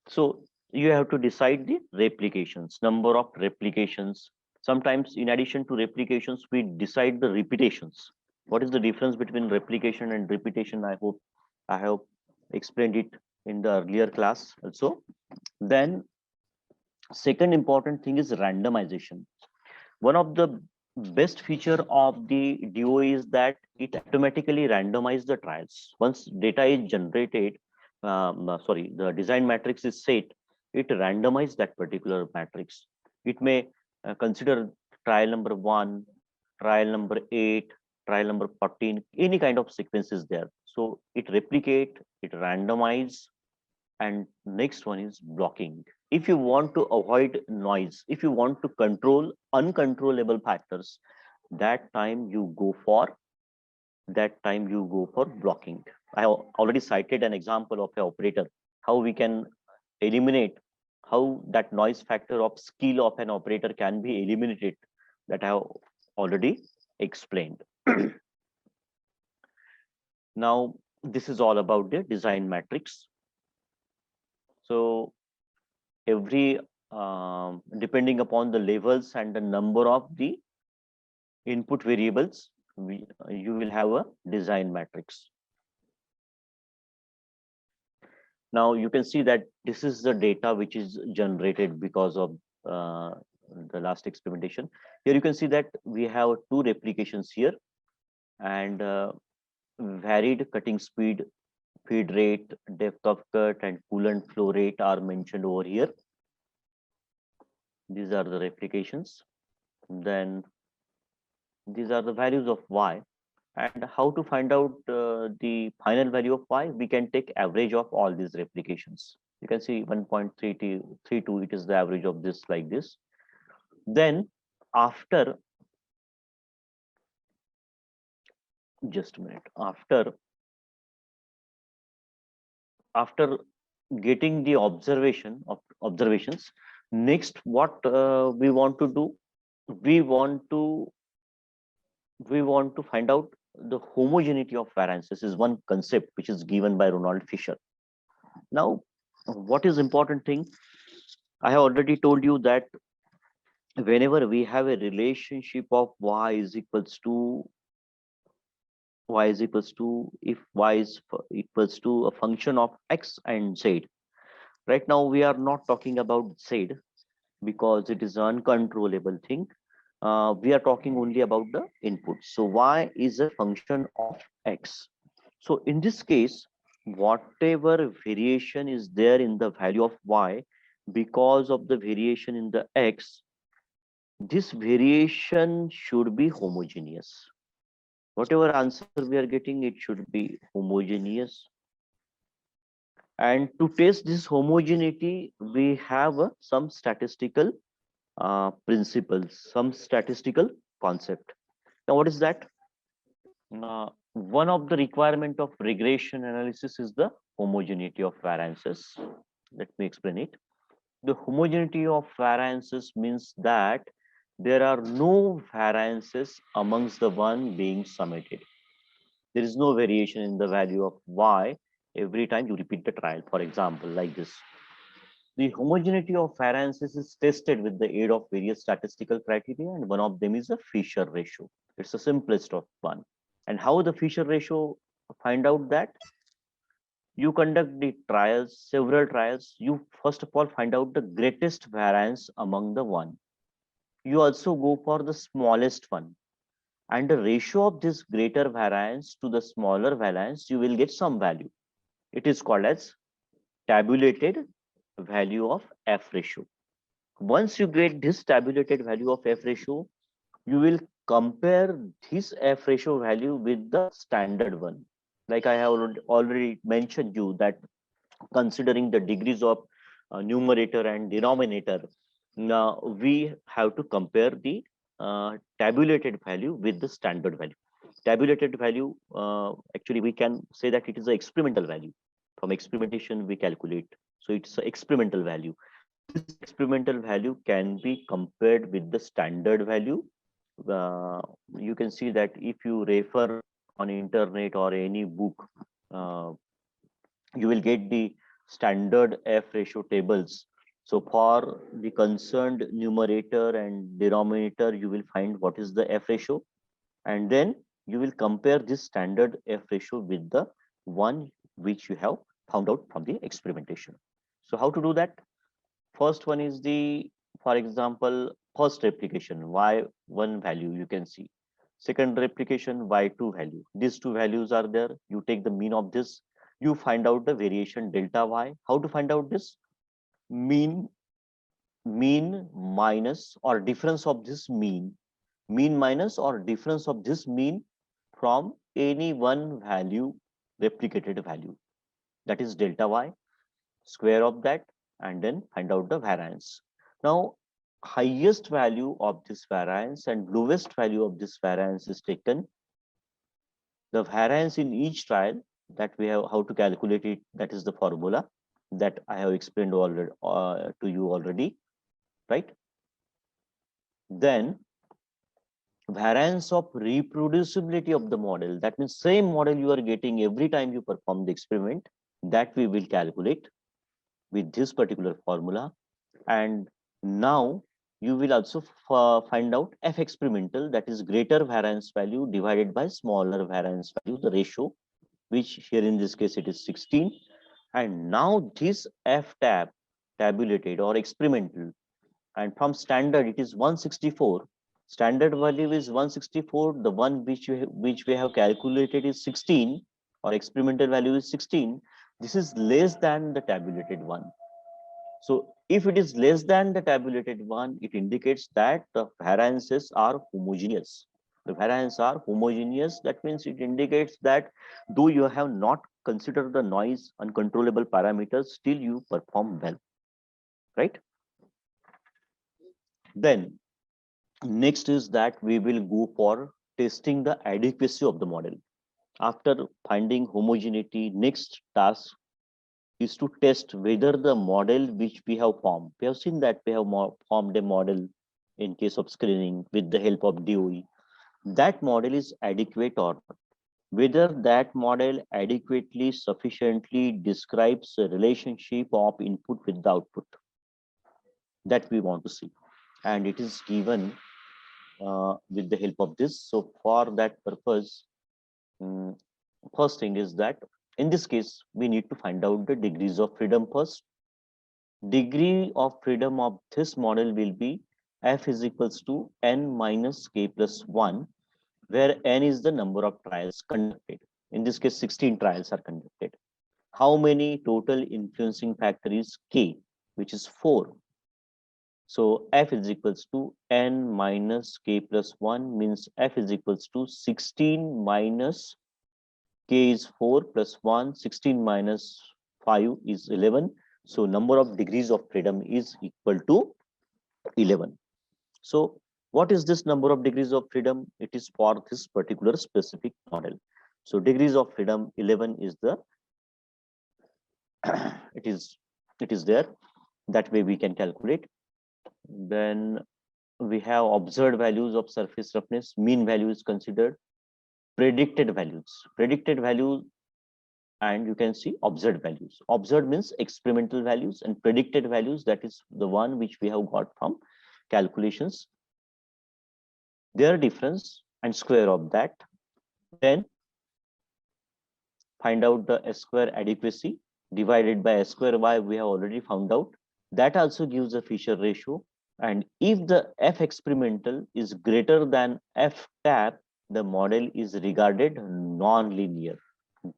So you have to decide the replications, number of replications. Sometimes in addition to replications, we decide the repetitions. What is the difference between replication and repetition? I hope I have explained it in the earlier class also. Then second important thing is randomization. One of the best feature of the DOE is that it automatically randomizes the trials. Once data is generated, the design matrix is set, it randomizes that particular matrix. It may consider trial number 1, trial number 8, trial number 14, any kind of sequence is there. So it replicate, it randomize, and next one is blocking. If you want to avoid noise, if you want to control uncontrollable factors, that time you go for blocking. I have already cited an example of an operator, how we can eliminate, how that noise factor of skill of an operator can be eliminated, that I have already explained. Now, this is all about the design matrix. So every depending upon the levels and the number of the input variables, you will have a design matrix. Now you can see that this is the data which is generated because of the last experimentation. Here you can see that we have 2 replications here, and varied cutting speed, feed rate, depth of cut, and coolant flow rate are mentioned over here. These are the replications. Then these are the values of Y. And how to find out the final value of y? We can take average of all these replications. You can see 1.32, it is the average of this like this. Then after, just a minute, after getting the observations, next what we want to do, we want to find out the homogeneity of variances is one concept which is given by Ronald Fisher. Now, what is important thing? I have already told you that whenever we have a relationship of y is equals to if y is equals to a function of x and z. Right now we are not talking about z because it is an uncontrollable thing. We are talking only about the input. So y is a function of x. So in this case, whatever variation is there in the value of y because of the variation in the x, this variation should be homogeneous. Whatever answer we are getting, it should be homogeneous. And to test this homogeneity, we have some statistical principles, some statistical concept. Now, what is that? One of the requirement of regression analysis is the homogeneity of variances. Let me explain it. The homogeneity of variances means that there are no variances amongst the one being summated. There is no variation in the value of y every time you repeat the trial. For example, like this. The homogeneity of variances is tested with the aid of various statistical criteria, and one of them is the Fisher ratio. It's the simplest of one. And how the Fisher ratio find out that? You conduct the trials, several trials. You first of all find out the greatest variance among the one. You also go for the smallest one. And the ratio of this greater variance to the smaller variance, you will get some value. It is called as tabulated value of F ratio. Once you get this tabulated value of F ratio, you will compare this F ratio value with the standard one. Like I have already mentioned you that considering the degrees of numerator and denominator, now we have to compare the tabulated value with the standard value. Tabulated value, actually we can say that it is an experimental value. From experimentation we calculate. So it's an experimental value. This experimental value can be compared with the standard value. You can see that if you refer on internet or any book, you will get the standard F ratio tables. So for the concerned numerator and denominator, you will find what is the F ratio, and then you will compare this standard F ratio with the one which you have found out from the experimentation. So how to do that? First one is the, for example, first replication, y1 value you can see. Second replication, y2 value. These two values are there. You take the mean of this. You find out the variation delta y. How to find out this? Mean minus or difference of this mean. Mean minus or difference of this mean from any one value, replicated value. That is delta y. Square of that and then find out the variance. Now, highest value of this variance and lowest value of this variance is taken. The variance in each trial that we have how to calculate it, that is the formula that I have explained already to you already, right? Then variance of reproducibility of the model, that means same model you are getting every time you perform the experiment, that we will calculate with this particular formula. And now you will also find out F experimental, that is greater variance value divided by smaller variance value, the ratio, which here in this case it is 16. And now this F tabulated or experimental, and from standard it is 164. Standard value is 164. The one which we have calculated is 16, or experimental value is 16. This is less than the tabulated one. So if it is less than the tabulated one, it indicates that the variances are homogeneous. The variance are homogeneous. That means it indicates that though you have not considered the noise, uncontrollable parameters, still you perform well, right? Then next is that we will go for testing the adequacy of the model. After finding homogeneity, next task is to test whether the model which we have formed, we have seen that we have formed a model in case of screening with the help of DOE, that model is adequate or not. Whether that model adequately, sufficiently describes the relationship of input with the output, that we want to see. And it is given with the help of this. So for that purpose, first thing is that in this case, we need to find out the degrees of freedom first. Degree of freedom of this model will be f is equals to n minus k plus 1, where n is the number of trials conducted. In this case, 16 trials are conducted. How many total influencing factor is k, which is 4. So f is equals to n minus k plus 1 means f is equals to 16 minus k is 4 plus 1, 16 minus 5 is 11. So number of degrees of freedom is equal to 11. So what is this number of degrees of freedom? It is for this particular specific model. So degrees of freedom 11 is the it is there. That way we can calculate. Then we have observed values of surface roughness. Mean value is considered. Predicted values, and you can see observed values. Observed means experimental values, and predicted values, that is the one which we have got from calculations. Their difference and square of that. Then find out the S square adequacy divided by S square y, we have already found out. That also gives a Fisher ratio. And if the F experimental is greater than F tab, the model is regarded non-linear.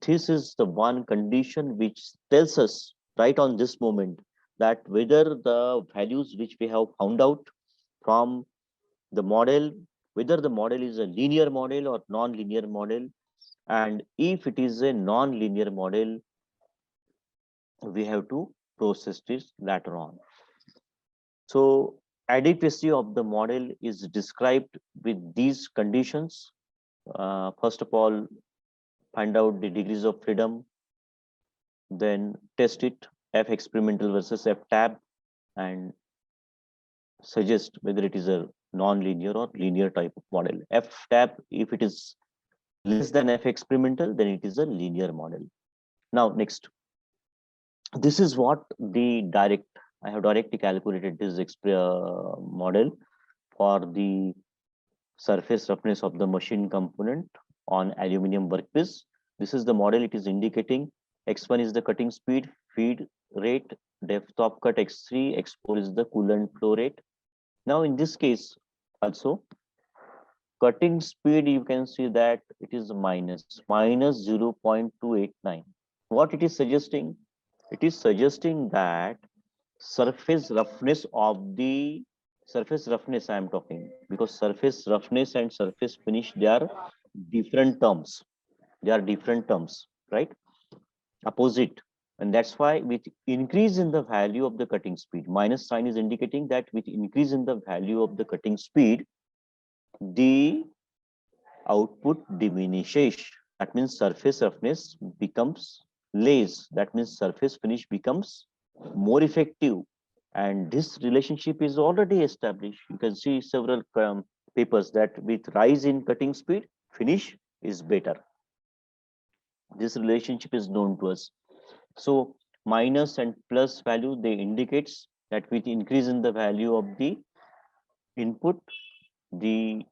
This is the one condition which tells us right on this moment that whether the values which we have found out from the model, whether the model is a linear model or non-linear model, and if it is a non-linear model, we have to process this later on. So adequacy of the model is described with these conditions. First of all, find out the degrees of freedom, then test it, F experimental versus F tab, and suggest whether it is a non-linear or linear type of model. F tab, if it is less than F experimental, then it is a linear model. Now, next, this is what I have directly calculated this model for the surface roughness of the machine component on aluminum workpiece. This is the model. It is indicating x1 is the cutting speed, feed rate, depth of cut x3, x4 is the coolant flow rate. Now in this case also, cutting speed, you can see that it is minus 0.289. What it is suggesting? It is suggesting that surface roughness of the surface roughness I am talking, because surface roughness and surface finish, they are different terms. They are different terms, right? Opposite. And that's why with increase in the value of the cutting speed, minus sign is indicating that with increase in the value of the cutting speed, the output diminishes. That means surface roughness becomes less. That means surface finish becomes more effective. And this relationship is already established. You can see several papers that with rise in cutting speed, finish is better. This relationship is known to us. So minus and plus value, they indicates that with increase in the value of the input, the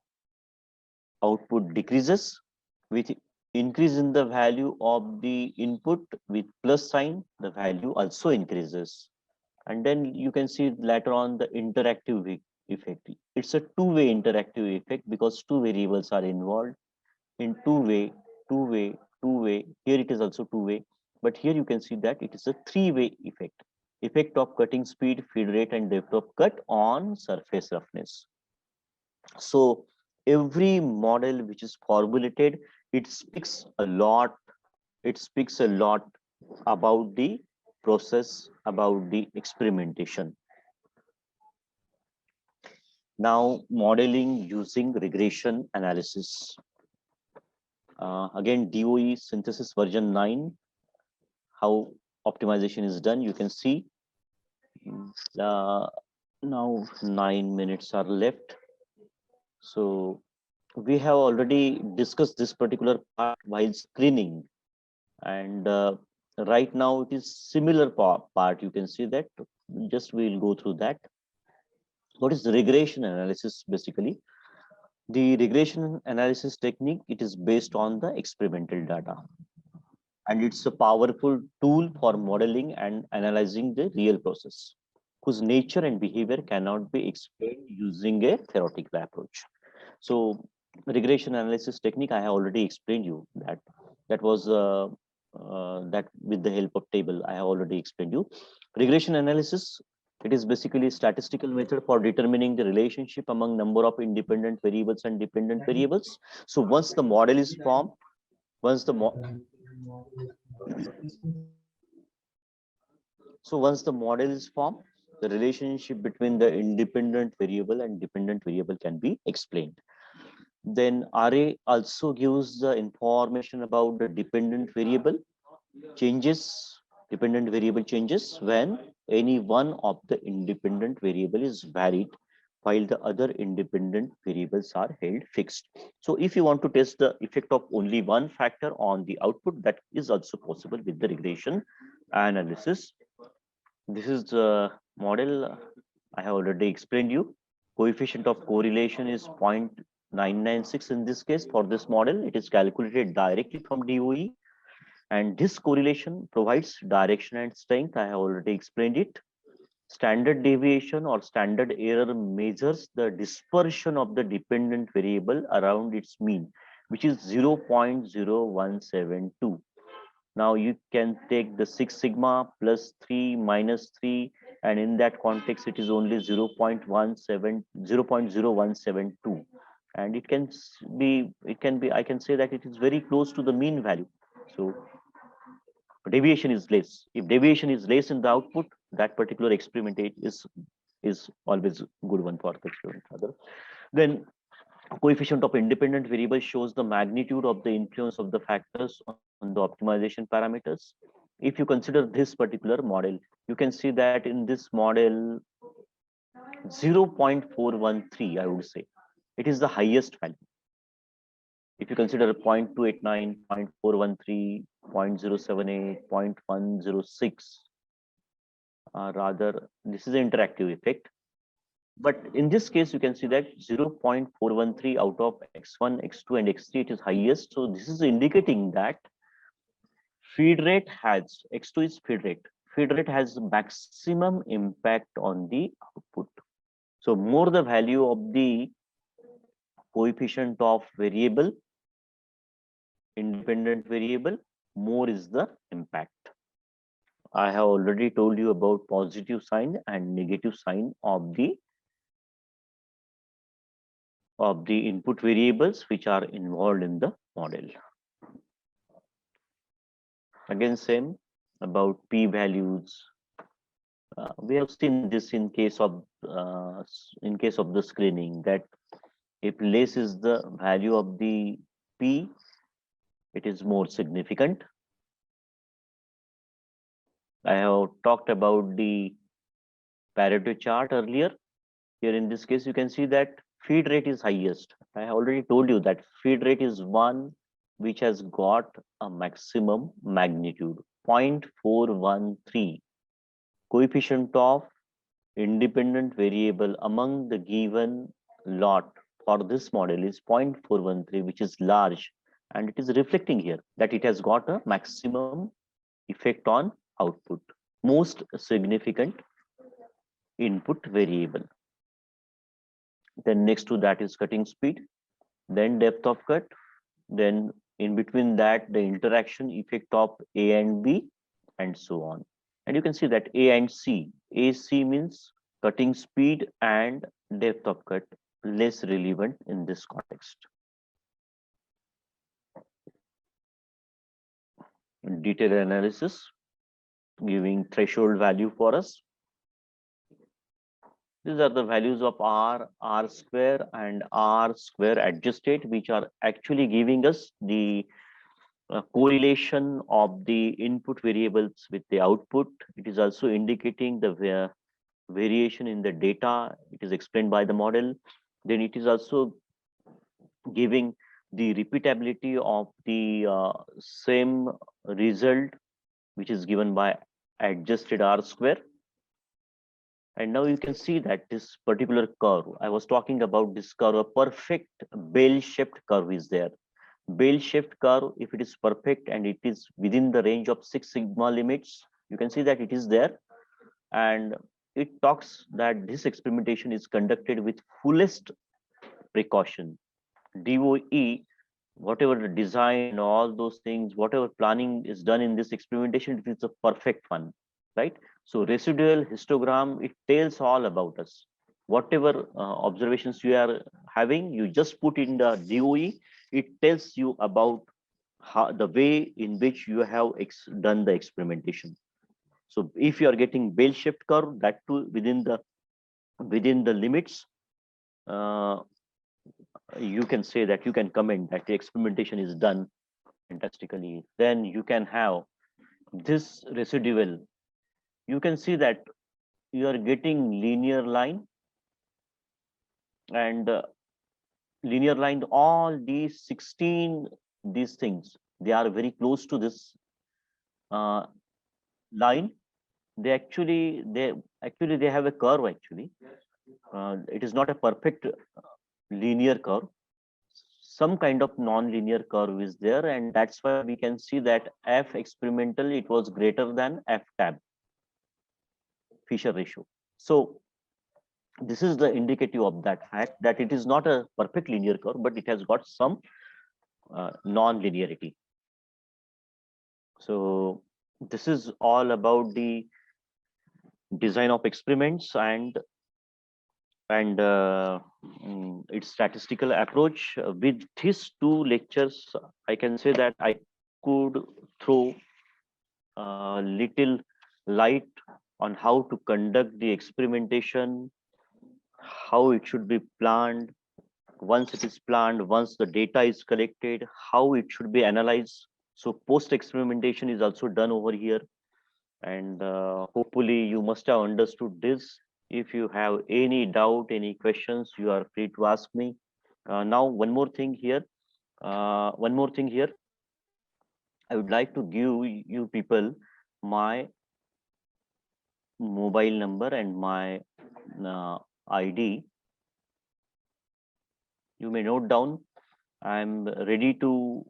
output decreases. With increase in the value of the input with plus sign, the value also increases. And then you can see later on the interactive effect. It's a two-way interactive effect because two variables are involved in two-way. Here it is also two-way, but here you can see that it is a three-way effect. Effect of cutting speed, feed rate, and depth of cut on surface roughness. So every model which is formulated, it speaks a lot. It speaks a lot about the process, about the experimentation. Now, modeling using regression analysis. Again, DOE synthesis version 9, how optimization is done. You can see now 9 minutes are left. So we have already discussed this particular part while screening, and right now it is similar part. You can see that. Just we'll go through that. What is regression analysis? Basically, the regression analysis technique, it is based on the experimental data, and it's a powerful tool for modeling and analyzing the real process, whose nature and behavior cannot be explained using a theoretical approach. So regression analysis technique, I have already explained you that. That was that with the help of table, I have already explained you. Regression analysis, it is basically a statistical method for determining the relationship among number of independent variables and dependent variables. So once the model is formed, once the once the model is formed, the relationship between the independent variable and dependent variable can be explained. Then array also gives the information about the dependent variable changes, dependent variable changes when any one of the independent variable is varied while the other independent variables are held fixed. So if you want to test the effect of only one factor on the output, that is also possible with the regression analysis. This is the model I have already explained you. Coefficient of correlation is 0.996 in this case. For this model, it is calculated directly from DOE, and this correlation provides direction and strength. I have already explained it. Standard deviation or standard error measures the dispersion of the dependent variable around its mean, which is 0.0172. Now you can take the 6 sigma plus 3 minus 3, and in that context it is only 0.0172, and it can be I can say that it is very close to the mean value. So deviation is less. If deviation is less in the output, that particular experiment is always good one for the experiment. Then coefficient of independent variable shows the magnitude of the influence of the factors on the optimization parameters. If you consider this particular model, you can see that in this model 0.413, I would say, it is the highest value. If you consider 0.289, 0.413, 0.078, 0.106, rather, this is an interactive effect. But in this case, you can see that 0.413 out of X1, X2, and X3, it is highest. So this is indicating that feed rate has, X2 is feed rate. Feed rate has maximum impact on the output. So more the value of the coefficient of variable, independent variable, more is the impact. I have already told you about positive sign and negative sign of the input variables which are involved in the model. Again, same about p values. We have seen this in case of the screening, that if less is the value of the p, it is more significant. I have talked about the Pareto chart earlier. Here in this case, you can see that feed rate is highest. I already told you that feed rate is one which has got a maximum magnitude, 0.413. Coefficient of independent variable among the given lot for this model is 0.413, which is large, and it is reflecting here that it has got a maximum effect on output, most significant input variable. Then next to that is cutting speed, then depth of cut, then in between that the interaction effect of A and B, and so on. And you can see that A and C, AC means cutting speed and depth of cut, less relevant in this context. Detailed analysis giving threshold value for us. These are the values of R, R square and R square adjusted, which are actually giving us the correlation of the input variables with the output. It is also indicating the variation in the data. It is explained by the model. Then it is also giving the repeatability of the same result, which is given by adjusted R square. And now you can see that this particular curve, I was talking about this curve, a perfect bell-shaped curve is there. Bell-shaped curve, if it is perfect and it is within the range of 6 sigma limits, you can see that it is there. And it talks that this experimentation is conducted with fullest precaution. DOE, whatever the design, all those things, whatever planning is done in this experimentation, it is a perfect one, right? So residual histogram, it tells all about us. Whatever observations you are having, you just put in the DOE, it tells you about how the way in which you have done the experimentation. So if you are getting bell-shaped curve, that too within the limits, you can say that you can comment that the experimentation is done fantastically. Then you can have this residual. You can see that you are getting linear line and linear line, all these 16, these things, they are very close to this line. They actually have a curve actually. It is not a perfect linear curve. Some kind of non-linear curve is there, and that's why we can see that F experimental, it was greater than F tab Fisher ratio. So this is the indicative of that fact that it is not a perfect linear curve, but it has got some non-linearity. So this is all about the design of experiments and its statistical approach. With these 2 lectures, I can say that I could throw a little light on how to conduct the experimentation, how it should be planned. Once it is planned, once the data is collected, how it should be analyzed. So post experimentation is also done over here. And hopefully you must have understood this. If you have any doubt, any questions, you are free to ask me. Now, one more thing here. I would like to give you people my mobile number and my ID. You may note down. I'm ready to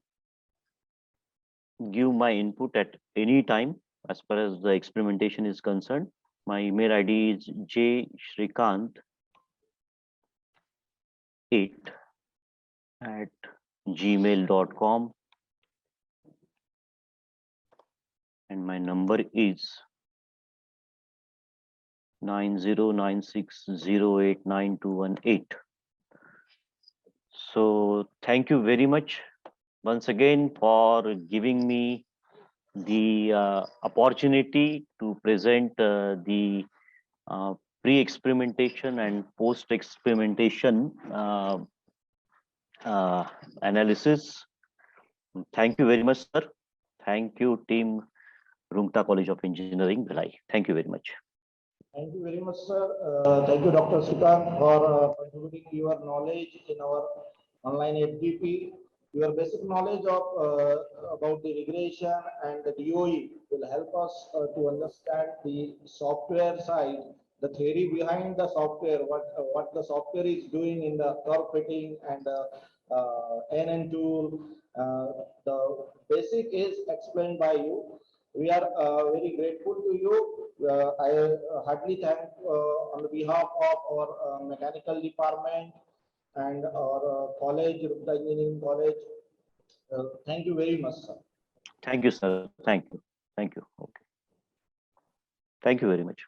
give my input at any time as far as the experimentation is concerned. My email ID is jshrikant8@gmail.com, and my number is 9096089218. So thank you very much once again for giving me the opportunity to present the pre-experimentation and post-experimentation analysis. Thank you very much, sir. Thank you, team Rungta College of Engineering, Bhilai. Thank you very much. Thank you very much, sir. Thank you, Dr. Shrikant, for contributing your knowledge in our online FDP. Your basic knowledge of about the regression and the DOE will help us to understand the software side, the theory behind the software, what the software is doing in the curve fitting and NN tool. The basic is explained by you. We are very grateful to you. I heartily thank on behalf of our mechanical department and our college, Rungta Engineering College. Thank you very much, sir. Thank you, sir. Thank you. Thank you. Okay. Thank you very much.